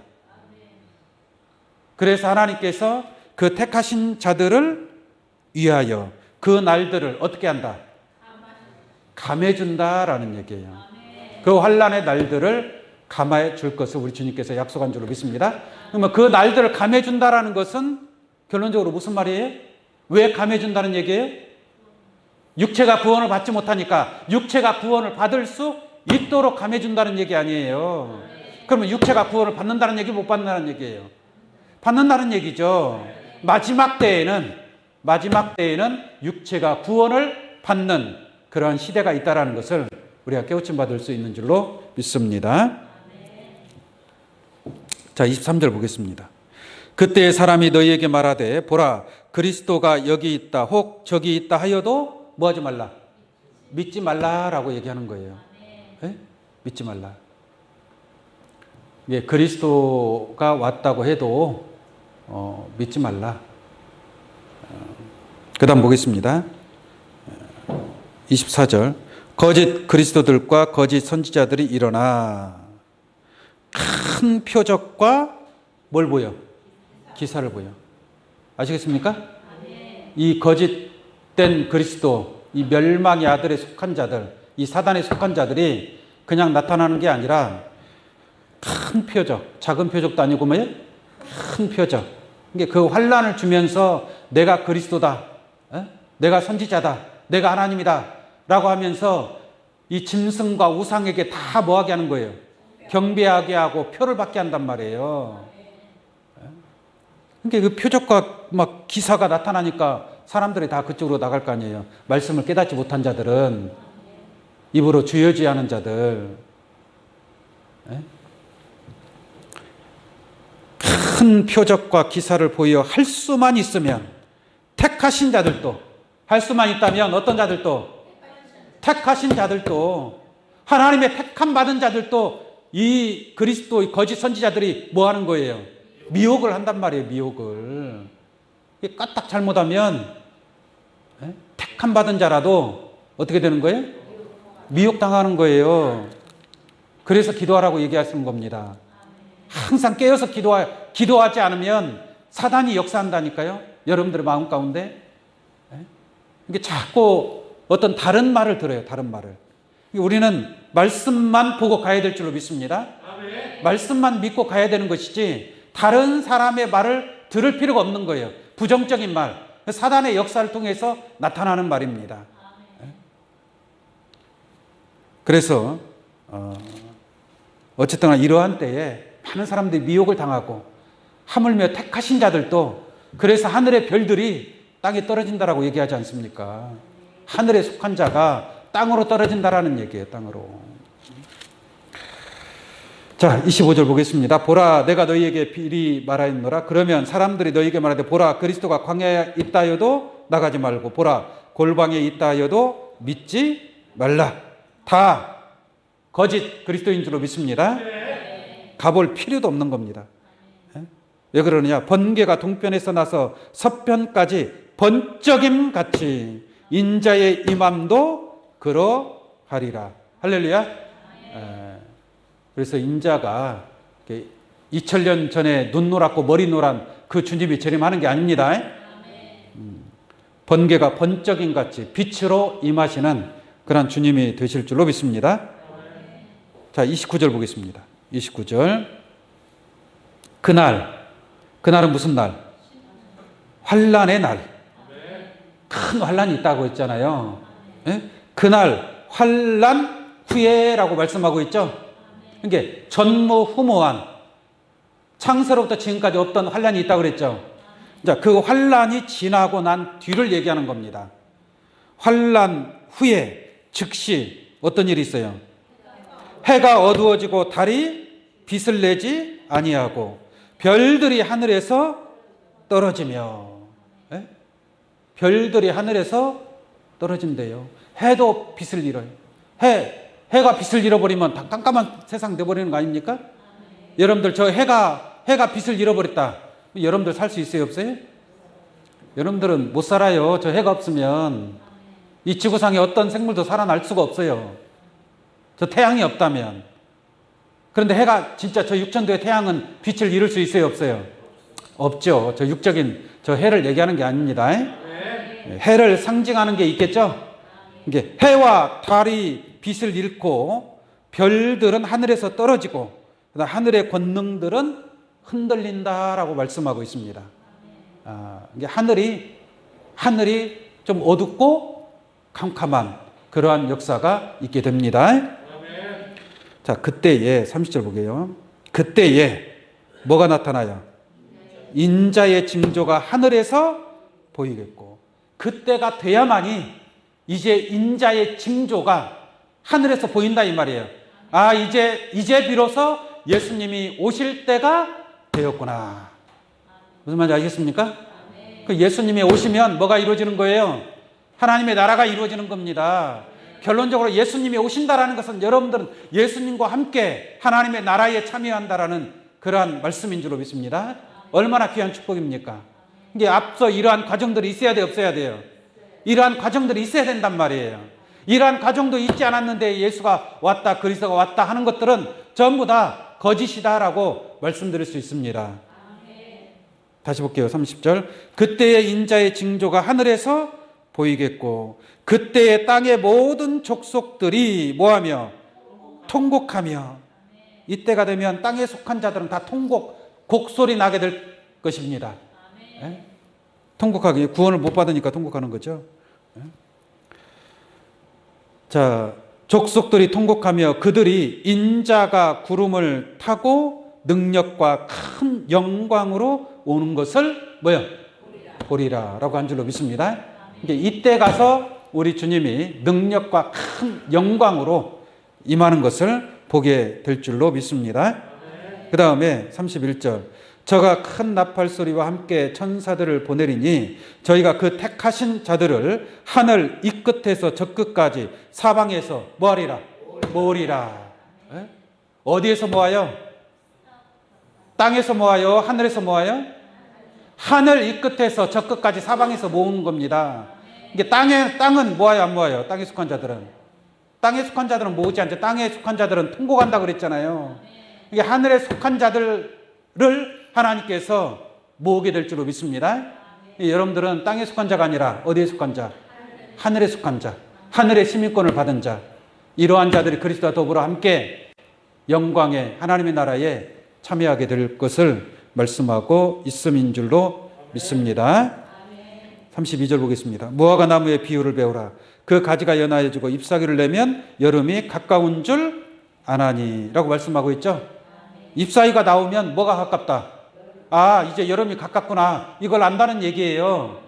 그래서 하나님께서 그 택하신 자들을 위하여 그 날들을 어떻게 한다? 감해준다라는 얘기예요. 그 환난의 날들을 감해 줄 것을 우리 주님께서 약속한 줄로 믿습니다. 그러면 그 날들을 감해준다라는 것은 결론적으로 무슨 말이에요? 왜 감해준다는 얘기예요? 육체가 구원을 받지 못하니까 육체가 구원을 받을 수 있도록 감해준다는 얘기 아니에요. 그러면 육체가 구원을 받는다는 얘기, 못 받는다는 얘기예요? 받는다는 얘기죠. 마지막 때에는 육체가 구원을 받는 그러한 시대가 있다는 것을 우리가 깨우침 받을 수 있는 줄로 믿습니다. 자, 23절 보겠습니다. 그때 사람이 너희에게 말하되 보라 그리스도가 여기 있다 혹 저기 있다 하여도 뭐 하지 말라? 믿지 말라라고 얘기하는 거예요. 네? 믿지 말라. 예, 그리스도가 왔다고 해도 믿지 말라. 그 다음 보겠습니다. 24절. 거짓 그리스도들과 거짓 선지자들이 일어나 큰 표적과 뭘 보여? 기사를 보여. 아시겠습니까? 이 거짓된 그리스도, 이 멸망의 아들에 속한 자들, 이 사단에 속한 자들이 그냥 나타나는 게 아니라 큰 표적, 작은 표적도 아니고 뭐예요? 큰 표적. 그 환난을 주면서 내가 그리스도다, 내가 선지자다, 내가 하나님이다 라고 하면서 이 짐승과 우상에게 다 뭐하게 하는 거예요? 경배하게 하고 표를 받게 한단 말이에요. 그러니까 그 표적과 막 기사가 나타나니까 사람들이 다 그쪽으로 나갈 거 아니에요. 말씀을 깨닫지 못한 자들은, 입으로 주여주의하는 자들. 큰 표적과 기사를 보여 할 수만 있으면, 택하신 자들도, 할 수만 있다면 어떤 자들도? 택하신 자들도, 하나님의 택함 받은 자들도 이 그리스도 거짓 선지자들이 뭐 하는 거예요? 미혹을 한단 말이에요. 미혹을. 까딱 잘못하면 택함 받은 자라도 어떻게 되는 거예요? 미혹당하는 거예요. 그래서 기도하라고 얘기하시는 겁니다. 항상 깨어서 기도하지 않으면 사단이 역사한다니까요. 여러분들의 마음 가운데. 이게 자꾸 어떤 다른 말을 들어요. 다른 말을. 우리는 말씀만 보고 가야 될 줄로 믿습니다. 말씀만 믿고 가야 되는 것이지 다른 사람의 말을 들을 필요가 없는 거예요. 부정적인 말, 사단의 역사를 통해서 나타나는 말입니다. 그래서 어쨌든 이러한 때에 많은 사람들이 미혹을 당하고 하물며 택하신 자들도 그래서 하늘의 별들이 땅에 떨어진다라고 얘기하지 않습니까? 하늘에 속한 자가 땅으로 떨어진다라는 얘기예요. 땅으로. 자, 25절 보겠습니다. 보라, 내가 너희에게 미리 말하였노라. 그러면 사람들이 너희에게 말하되, 보라, 그리스도가 광야에 있다 하여도 나가지 말고, 보라, 골방에 있다 하여도 믿지 말라. 다 거짓 그리스도인 줄로 믿습니다. 가볼 필요도 없는 겁니다. 왜 그러느냐? 번개가 동편에서 나서 서편까지 번쩍임 같이 인자의 임함도 그러하리라. 할렐루야. 그래서 인자가 2000년 전에 눈 노랗고 머리 노란 그 주님이 재림하는 게 아닙니다. 번개가 번쩍임 같이 빛으로 임하시는 그런 주님이 되실 줄로 믿습니다. 자, 29절 보겠습니다. 29절. 그날은 무슨 날? 환난의 날. 큰 환난이 있다고 했잖아요. 그날 환난 후에라고 말씀하고 있죠. 그러니까 전무후무한 창세로부터 지금까지 없던 환난이 있다고 그랬죠. 자, 그 환난이 지나고 난 뒤를 얘기하는 겁니다. 환난 후에 즉시 어떤 일이 있어요? 해가 어두워지고 달이 빛을 내지 아니하고 별들이 하늘에서 떨어지며, 별들이 하늘에서 떨어진대요. 해도 빛을 잃어요. 해가 빛을 잃어버리면 다 깜깜한 세상 돼버리는 거 아닙니까? 여러분들 저 해가 빛을 잃어버렸다. 여러분들 살 수 있어요, 없어요? 여러분들은 못 살아요. 저 해가 없으면 이 지구상에 어떤 생물도 살아날 수가 없어요. 저 태양이 없다면. 그런데 해가 진짜 저 육천도의 태양은 빛을 잃을 수 있어요, 없어요? 없죠. 저 육적인 저 해를 얘기하는 게 아닙니다. 해를 상징하는 게 있겠죠? 이게 해와 달이 빛을 잃고 별들은 하늘에서 떨어지고 하늘의 권능들은 흔들린다라고 말씀하고 있습니다. 이게 하늘이 좀 어둡고 캄캄한 그러한 역사가 있게 됩니다. 자, 그때에 30절 보게요. 그때에 뭐가 나타나요? 인자의 징조가 하늘에서 보이겠고, 그때가 돼야만이 이제 인자의 징조가 하늘에서 보인다 이 말이에요. 이제 비로소 예수님이 오실 때가 되었구나. 무슨 말인지 알겠습니까? 그 예수님이 오시면 뭐가 이루어지는 거예요? 하나님의 나라가 이루어지는 겁니다. 결론적으로 예수님이 오신다라는 것은 여러분들은 예수님과 함께 하나님의 나라에 참여한다라는 그러한 말씀인 줄로 믿습니다. 얼마나 귀한 축복입니까? 이게 앞서 이러한 과정들이 있어야 돼요, 없어야 돼요? 이러한 과정들이 있어야 된단 말이에요. 이러한 과정도 있지 않았는데 예수가 왔다, 그리스도가 왔다 하는 것들은 전부 다 거짓이다라고 말씀드릴 수 있습니다. 다시 볼게요. 30절. 그때의 인자의 징조가 하늘에서 보이겠고, 그때의 땅의 모든 족속들이 뭐하며? 통곡하며. 이때가 되면 땅에 속한 자들은 다 곡소리 나게 될 것입니다. 통곡하게, 구원을 못 받으니까 통곡하는 거죠. 자, 족속들이 통곡하며 그들이 인자가 구름을 타고 능력과 큰 영광으로 오는 것을 보리라라고 한 줄로 믿습니다. 이때 가서 우리 주님이 능력과 큰 영광으로 임하는 것을 보게 될 줄로 믿습니다. 그 다음에 31절. 저가 큰 나팔 소리와 함께 천사들을 보내리니 저희가 그 택하신 자들을 하늘 이 끝에서 저 끝까지 사방에서 뭐하리라? 모으리라. 어디에서 모아요? 땅에서 모아요? 하늘에서 모아요? 하늘 이 끝에서 저 끝까지 사방에서 모으는 겁니다. 이게 땅은 모아요, 안 모아요? 땅에 속한 자들은. 땅에 속한 자들은 모으지 않죠. 땅에 속한 자들은 통곡한다고 그랬잖아요. 이게 하늘에 속한 자들을 하나님께서 모으게 될 줄로 믿습니다. 여러분들은 땅에 속한 자가 아니라 어디에 속한 자? 하늘에 속한 자. 하늘의 시민권을 받은 자. 이러한 자들이 그리스도와 더불어 함께 영광의 하나님의 나라에 참여하게 될 것을 말씀하고 있음인 줄로 믿습니다. 32절 보겠습니다. 무화과 나무의 비유를 배우라. 그 가지가 연하여지고 잎사귀를 내면 여름이 가까운 줄 아나니 라고 말씀하고 있죠. 잎사귀가 나오면 뭐가 가깝다? 이제 여름이 가깝구나. 이걸 안다는 얘기예요.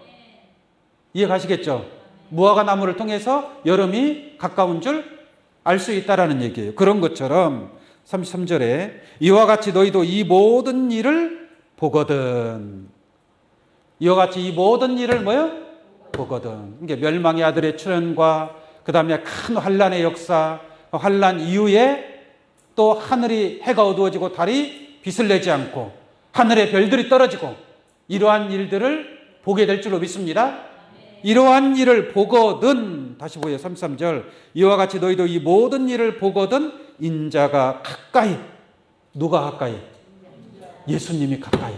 이해 가시겠죠? 무화과 나무를 통해서 여름이 가까운 줄 알 수 있다라는 얘기예요. 그런 것처럼 33절에 이와 같이 너희도 이 모든 일을 보거든. 이와 같이 이 모든 일을 뭐요? 보거든. 이게 멸망의 아들의 출현과 그 다음에 큰 환란의 역사, 환란 이후에 또 하늘이 해가 어두워지고 달이 빛을 내지 않고 하늘의 별들이 떨어지고 이러한 일들을 보게 될 줄로 믿습니다. 이러한 일을 보거든, 다시 보여요. 33절. 이와 같이 너희도 이 모든 일을 보거든 인자가 가까이. 누가 가까이? 예수님이 가까이.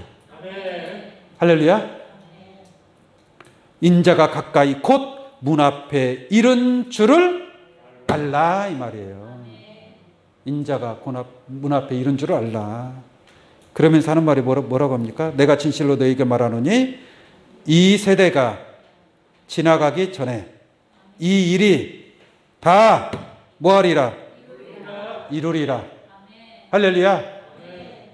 할렐루야. 인자가 가까이 곧 문 앞에 이른 줄을 알라, 이 말이에요. 인자가 문 앞에 이른 줄을 알라. 그러면서 하는 말이 뭐라고 합니까? 내가 진실로 너에게 말하노니 이 세대가 지나가기 전에 이 일이 다 뭐하리라? 이루리라. 할렐루야.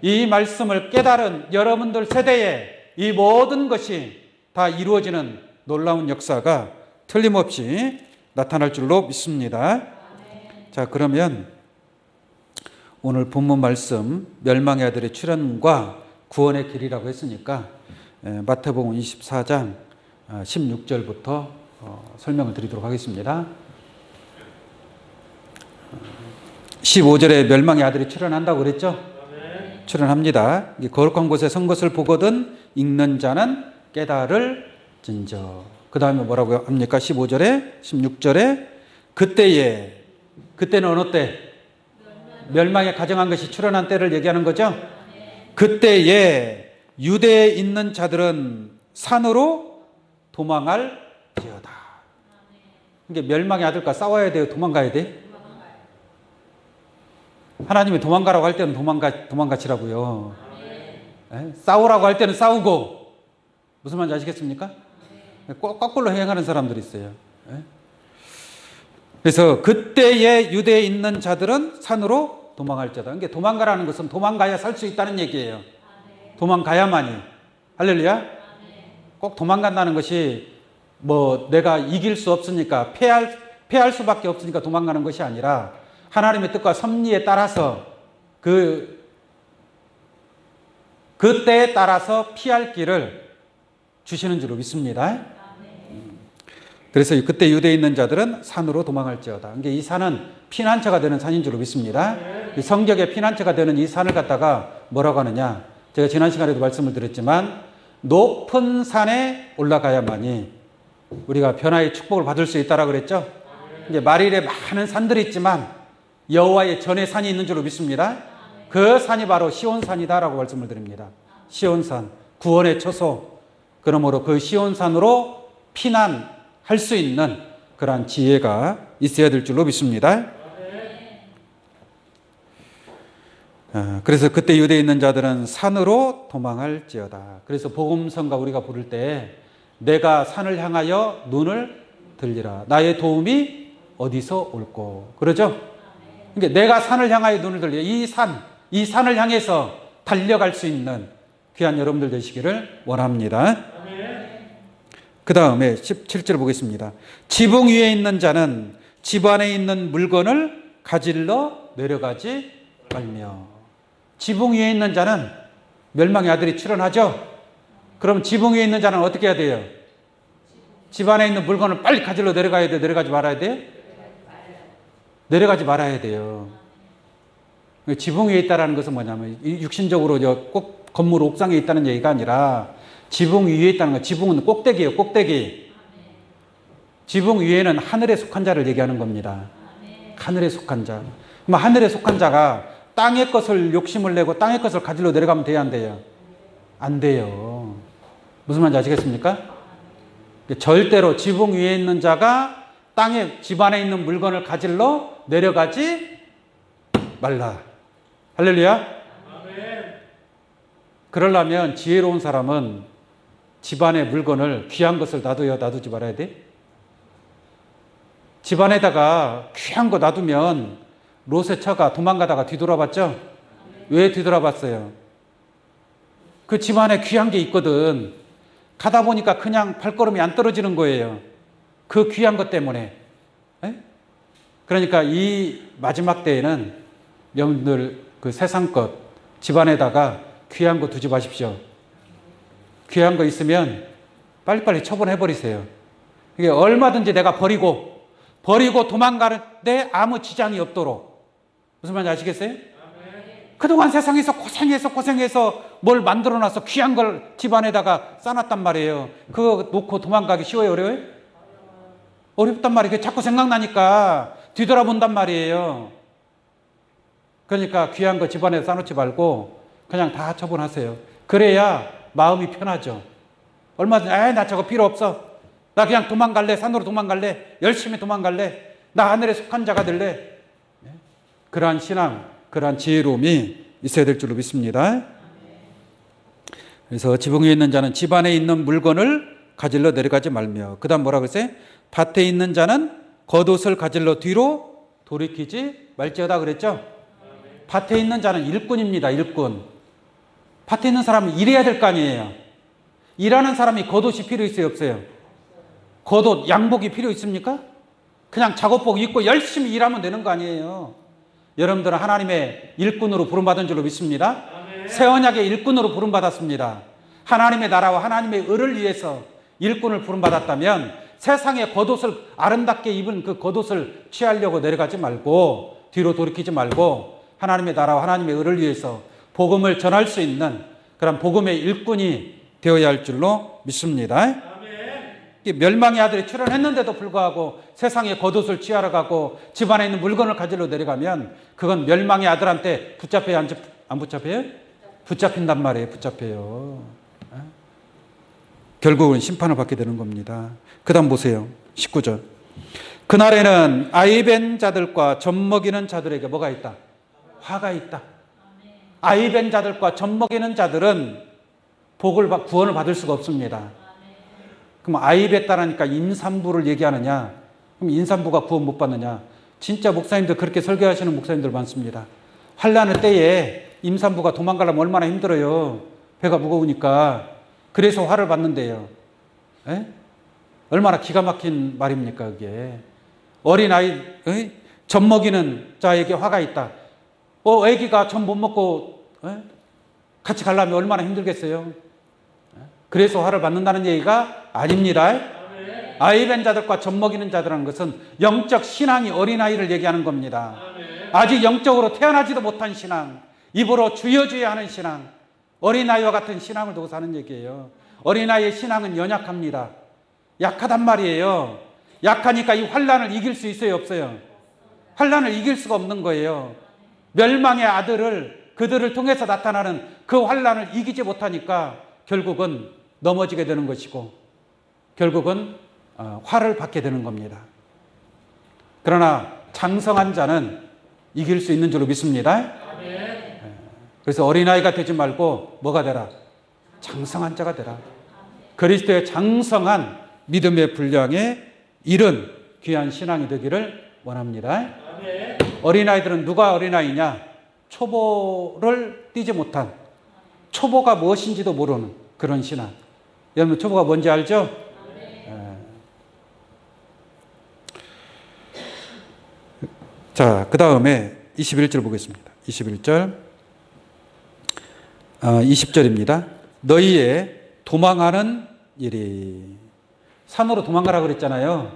이 말씀을 깨달은 여러분들 세대에 이 모든 것이 다 이루어지는 놀라운 역사가 틀림없이 나타날 줄로 믿습니다. 자, 그러면 오늘 본문 말씀 멸망의 아들의 출현과 구원의 길이라고 했으니까 마태복음 24장 16절부터 설명을 드리도록 하겠습니다. 15절에 멸망의 아들이 출현한다고 그랬죠? 출현합니다. 거룩한 곳에 선 것을 보거든 읽는 자는 깨달을진저. 그 다음에 뭐라고 합니까? 15절에 16절에 그때는 어느 때? 멸망에 가정한 것이 출현한 때를 얘기하는 거죠. 그때에 유대에 있는 자들은 산으로 도망할지어다. 이게 멸망의 아들과 싸워야 돼요? 도망가야 돼? 하나님이 도망가라고 할 때는 도망가시라고요. 싸우라고 할 때는 싸우고. 무슨 말인지 아시겠습니까? 거꾸로 행하는 사람들이 있어요. 그래서 그때에 유대에 있는 자들은 산으로 도망할지어다. 그러니까 도망가라는 것은 도망가야 살 수 있다는 얘기예요. 도망가야만이. 할렐루야. 꼭 도망간다는 것이 뭐 내가 이길 수 없으니까 패할 수밖에 없으니까 도망가는 것이 아니라 하나님의 뜻과 섭리에 따라서 그때에 따라서 피할 길을 주시는 줄로 믿습니다. 그래서 그때 유대에 있는 자들은 산으로 도망할지어다. 그러니까 이 산은 피난처가 되는 산인 줄로 믿습니다. 성경의 피난처가 되는 이 산을 갖다가 뭐라고 하느냐? 제가 지난 시간에도 말씀을 드렸지만 높은 산에 올라가야만이 우리가 변화의 축복을 받을 수 있다라고 그랬죠. 이제 마릴에 많은 산들이 있지만 여호와의 전에 산이 있는 줄로 믿습니다. 그 산이 바로 시온산이다라고 말씀을 드립니다. 시온산, 구원의 처소. 그러므로 그 시온산으로 피난할 수 있는 그러한 지혜가 있어야 될 줄로 믿습니다. 그래서 그때 유대에 있는 자들은 산으로 도망할지어다. 그래서 복음성가 우리가 부를 때 내가 산을 향하여 눈을 들리라. 나의 도움이 어디서 올꼬. 그러죠? 그러니까 내가 산을 향하여 눈을 들리라. 이 산을 향해서 달려갈 수 있는 귀한 여러분들 되시기를 원합니다. 그 다음에 17절 보겠습니다. 지붕 위에 있는 자는 집 안에 있는 물건을 가질러 내려가지 말며. 지붕 위에 있는 자는 멸망의 아들이 출현하죠. 그럼 지붕 위에 있는 자는 어떻게 해야 돼요? 집 안에 있는 물건을 빨리 가질러 내려가야 돼요? 내려가지 말아야 돼요? 내려가지 말아야 돼요. 지붕 위에 있다는 것은 뭐냐면 육신적으로 꼭 건물 옥상에 있다는 얘기가 아니라 지붕 위에 있다는 거. 지붕은 꼭대기예요. 꼭대기. 지붕 위에는 하늘에 속한 자를 얘기하는 겁니다. 하늘에 속한 자. 그럼 하늘에 속한 자가 땅의 것을 욕심을 내고 땅의 것을 가지러 내려가면 돼요? 안 돼요? 안 돼요. 무슨 말인지 아시겠습니까? 절대로 지붕 위에 있는 자가 집 안에 있는 물건을 가지러 내려가지 말라. 할렐루야. 그러려면 지혜로운 사람은 집안의 물건을 귀한 것을 놔둬요? 놔두지 말아야 돼? 집안에다가 귀한 거 놔두면 롯의 처가 도망가다가 뒤돌아봤죠? 왜 뒤돌아봤어요? 그 집안에 귀한 게 있거든. 가다 보니까 그냥 발걸음이 안 떨어지는 거예요. 그 귀한 것 때문에. 그러니까 이 마지막 때에는 여러분들 그 세상 것 집안에다가 귀한 거 두지 마십시오. 귀한 거 있으면 빨리빨리 처분해버리세요. 이게 얼마든지 내가 버리고 도망가는데 아무 지장이 없도록. 무슨 말인지 아시겠어요? 그동안 세상에서 고생해서 뭘 만들어놔서 귀한 걸 집안에다가 싸놨단 말이에요. 그거 놓고 도망가기 쉬워요? 어려워요? 어렵단 말이에요. 자꾸 생각나니까 뒤돌아본단 말이에요. 그러니까 귀한 거 집안에 싸놓지 말고 그냥 다 처분하세요. 그래야 마음이 편하죠. 얼마든지 나 저거 필요 없어. 나 그냥 도망갈래. 산으로 도망갈래. 열심히 도망갈래. 나 하늘에 속한 자가 될래. 그러한 신앙, 그러한 지혜로움이 있어야 될 줄로 믿습니다. 그래서 지붕 위에 있는 자는 집 안에 있는 물건을 가질러 내려가지 말며, 그 다음 뭐라고 했어요? 밭에 있는 자는 겉옷을 가질러 뒤로 돌이키지 말지어다 그랬죠? 밭에 있는 자는 일꾼입니다. 일꾼. 밭에 있는 사람은 일해야 될 거 아니에요. 일하는 사람이 겉옷이 필요 있어요? 없어요? 겉옷, 양복이 필요 있습니까? 그냥 작업복 입고 열심히 일하면 되는 거 아니에요. 여러분들은 하나님의 일꾼으로 부름받은 줄로 믿습니다. 새 언약의 일꾼으로 부름받았습니다. 하나님의 나라와 하나님의 의를 위해서 일꾼을 부름받았다면 세상의 겉옷을 아름답게 입은 그 겉옷을 취하려고 내려가지 말고 뒤로 돌이키지 말고 하나님의 나라와 하나님의 의를 위해서 복음을 전할 수 있는 그런 복음의 일꾼이 되어야 할 줄로 믿습니다. 멸망의 아들이 출현했는데도 불구하고 세상의 겉옷을 취하러 가고 집안에 있는 물건을 가지러 내려가면 그건 멸망의 아들한테 붙잡혀야 안 붙잡혀요? 붙잡힌단 말이에요. 붙잡혀요. 결국은 심판을 받게 되는 겁니다. 그 다음 보세요. 19절. 그날에는 아이벤 자들과 젖먹이는 자들에게 뭐가 있다? 화가 있다. 아이벤 자들과 젖먹이는 자들은 구원을 받을 수가 없습니다. 그럼 아이벤다라니까 임산부를 얘기하느냐? 그럼 임산부가 구원 못 받느냐? 진짜 목사님들 그렇게 설교하시는 목사님들 많습니다. 환난의 때에 임산부가 도망가려면 얼마나 힘들어요. 배가 무거우니까. 그래서 화를 받는데요. 에? 얼마나 기가 막힌 말입니까 그게. 어린아이 젖 먹이는 자에게 화가 있다. 애기가 젖 못 먹고 같이 가려면 얼마나 힘들겠어요. 그래서 화를 받는다는 얘기가 아닙니다. 아이벤 자들과 젖 먹이는 자들이라는 것은 영적 신앙이 어린아이를 얘기하는 겁니다. 아직 영적으로 태어나지도 못한 신앙, 입으로 주여 주여 하는 신앙, 어린아이와 같은 신앙을 두고 사는 얘기예요. 어린아이의 신앙은 연약합니다. 약하단 말이에요. 약하니까 이 환난을 이길 수 있어요? 없어요? 환난을 이길 수가 없는 거예요. 멸망의 아들을 그들을 통해서 나타나는 그 환난을 이기지 못하니까 결국은 넘어지게 되는 것이고 결국은 화를 받게 되는 겁니다. 그러나 장성한 자는 이길 수 있는 줄로 믿습니다. 그래서 어린아이가 되지 말고 뭐가 되라? 장성한 자가 되라. 그리스도의 장성한 믿음의 분량에 이른 귀한 신앙이 되기를 원합니다. 어린아이들은 누가 어린아이냐? 초보를 띄지 못한, 초보가 무엇인지도 모르는 그런 신앙. 여러분 초보가 뭔지 알죠? 자, 그 다음에 21절 보겠습니다. 21절 20절입니다. 너희의 도망하는 일이. 산으로 도망가라고 그랬잖아요.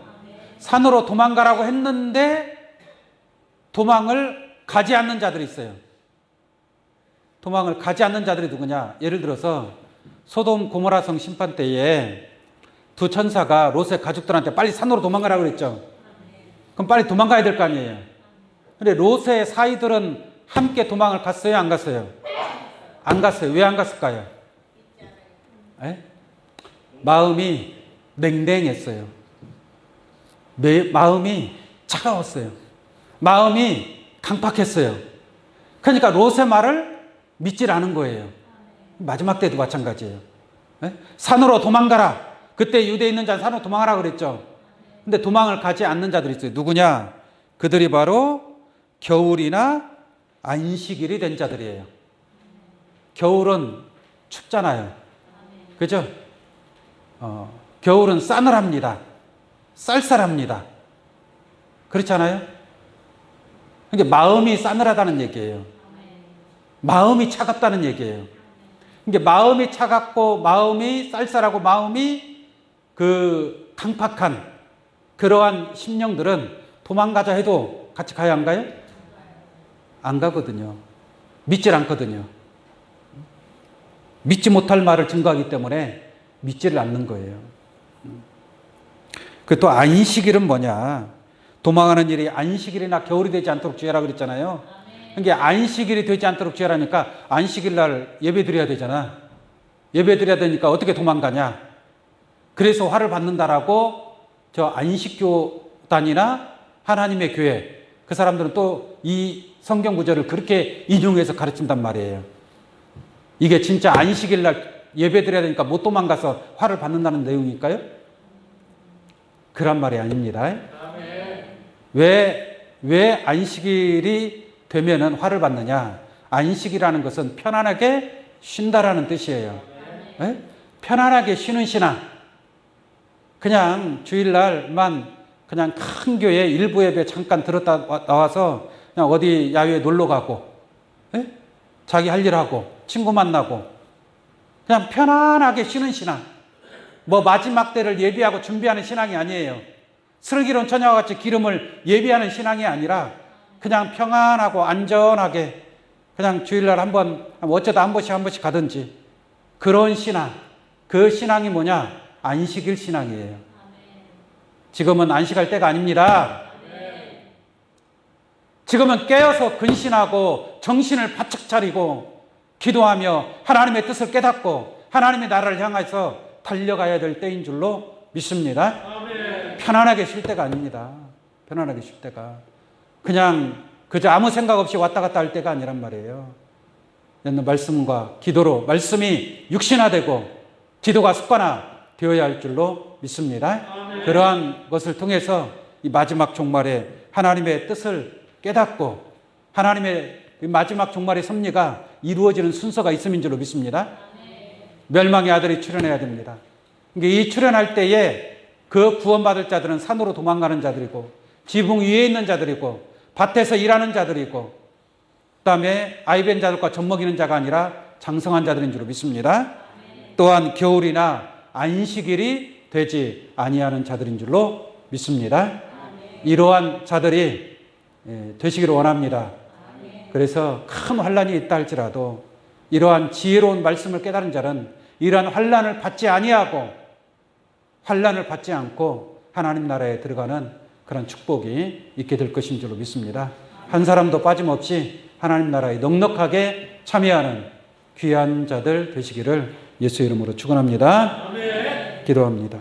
산으로 도망가라고 했는데 도망을 가지 않는 자들이 있어요. 도망을 가지 않는 자들이 누구냐? 예를 들어서 소돔 고모라성 심판 때에 두 천사가 롯의 가족들한테 빨리 산으로 도망가라고 그랬죠. 그럼 빨리 도망가야 될 거 아니에요. 근데 롯의 사이들은 함께 도망을 갔어요? 안 갔어요? 안 갔어요. 왜 안 갔을까요? 마음이 냉랭했어요. 마음이 차가웠어요. 마음이 강팍했어요. 그러니까 롯의 말을 믿질 않은 거예요. 마지막 때도 마찬가지예요. 산으로 도망가라. 그때 유대에 있는 자는 산으로 도망가라 그랬죠. 근데 도망을 가지 않는 자들이 있어요. 누구냐? 그들이 바로 겨울이나 안식일이 된 자들이에요. 겨울은 춥잖아요. 그죠? 겨울은 싸늘합니다. 쌀쌀합니다. 그렇잖아요? 그러니까 마음이 싸늘하다는 얘기예요. 마음이 차갑다는 얘기예요. 그러니까 마음이 차갑고 마음이 쌀쌀하고 마음이 그 강팍한 그러한 심령들은 도망가자 해도 같이 가야 안 가요? 안 가거든요. 믿질 않거든요. 믿지 못할 말을 증거하기 때문에 믿지를 않는 거예요. 그 또 안식일은 뭐냐? 도망하는 일이 안식일이나 겨울이 되지 않도록 주의하라 그랬잖아요. 그러니까 안식일이 되지 않도록 주의하라니까 안식일 날 예배 드려야 되잖아. 예배 드려야 되니까 어떻게 도망가냐? 그래서 화를 받는다라고 저 안식교단이나 하나님의 교회 그 사람들은 또 이 성경 구절을 그렇게 인용해서 가르친단 말이에요. 이게 진짜 안식일 날 예배 드려야 되니까 못 도망가서 화를 받는다는 내용일까요? 그런 말이 아닙니다. 왜 안식일이 되면은 화를 받느냐? 안식이라는 것은 편안하게 쉰다라는 뜻이에요. 네? 편안하게 쉬는 신앙. 그냥 주일날만 그냥 큰 교회 일부 예배 잠깐 들었다 나와서 그냥 어디 야외에 놀러 가고, 네? 자기 할 일 하고, 친구 만나고, 그냥 편안하게 쉬는 신앙. 뭐 마지막 때를 예비하고 준비하는 신앙이 아니에요. 슬기로운 처녀와 같이 기름을 예비하는 신앙이 아니라 그냥 평안하고 안전하게 그냥 주일날 한번 어쩌다 한 번씩 가든지 그런 신앙. 그 신앙이 뭐냐? 안식일 신앙이에요. 지금은 안식할 때가 아닙니다. 지금은 깨어서 근신하고 정신을 바짝 차리고 기도하며 하나님의 뜻을 깨닫고 하나님의 나라를 향해서 달려가야 될 때인 줄로 믿습니다. 편안하게 쉴 때가 아닙니다. 편안하게 쉴 때가. 그냥 그저 아무 생각 없이 왔다 갔다 할 때가 아니란 말이에요. 말씀과 기도로 말씀이 육신화되고 기도가 습관화 되어야 할 줄로 믿습니다. 그러한 것을 통해서 이 마지막 종말에 하나님의 뜻을 깨닫고 하나님의 마지막 종말의 섭리가 이루어지는 순서가 있음인 줄로 믿습니다. 멸망의 아들이 출현해야 됩니다. 이 출현할 때에 그 구원받을 자들은 산으로 도망가는 자들이고 지붕 위에 있는 자들이고 밭에서 일하는 자들이고 그다음에 아이벤 자들과 젖먹이는 자가 아니라 장성한 자들인 줄로 믿습니다. 또한 겨울이나 안식일이 되지 아니하는 자들인 줄로 믿습니다. 이러한 자들이 되시기를 원합니다. 그래서 큰 환란이 있다 할지라도 이러한 지혜로운 말씀을 깨달은 자는 이러한 환란을 받지 아니하고 환란을 받지 않고 하나님 나라에 들어가는 그런 축복이 있게 될 것인 줄로 믿습니다. 한 사람도 빠짐없이 하나님 나라에 넉넉하게 참여하는 귀한 자들 되시기를 예수 이름으로 축원합니다. 기도합니다.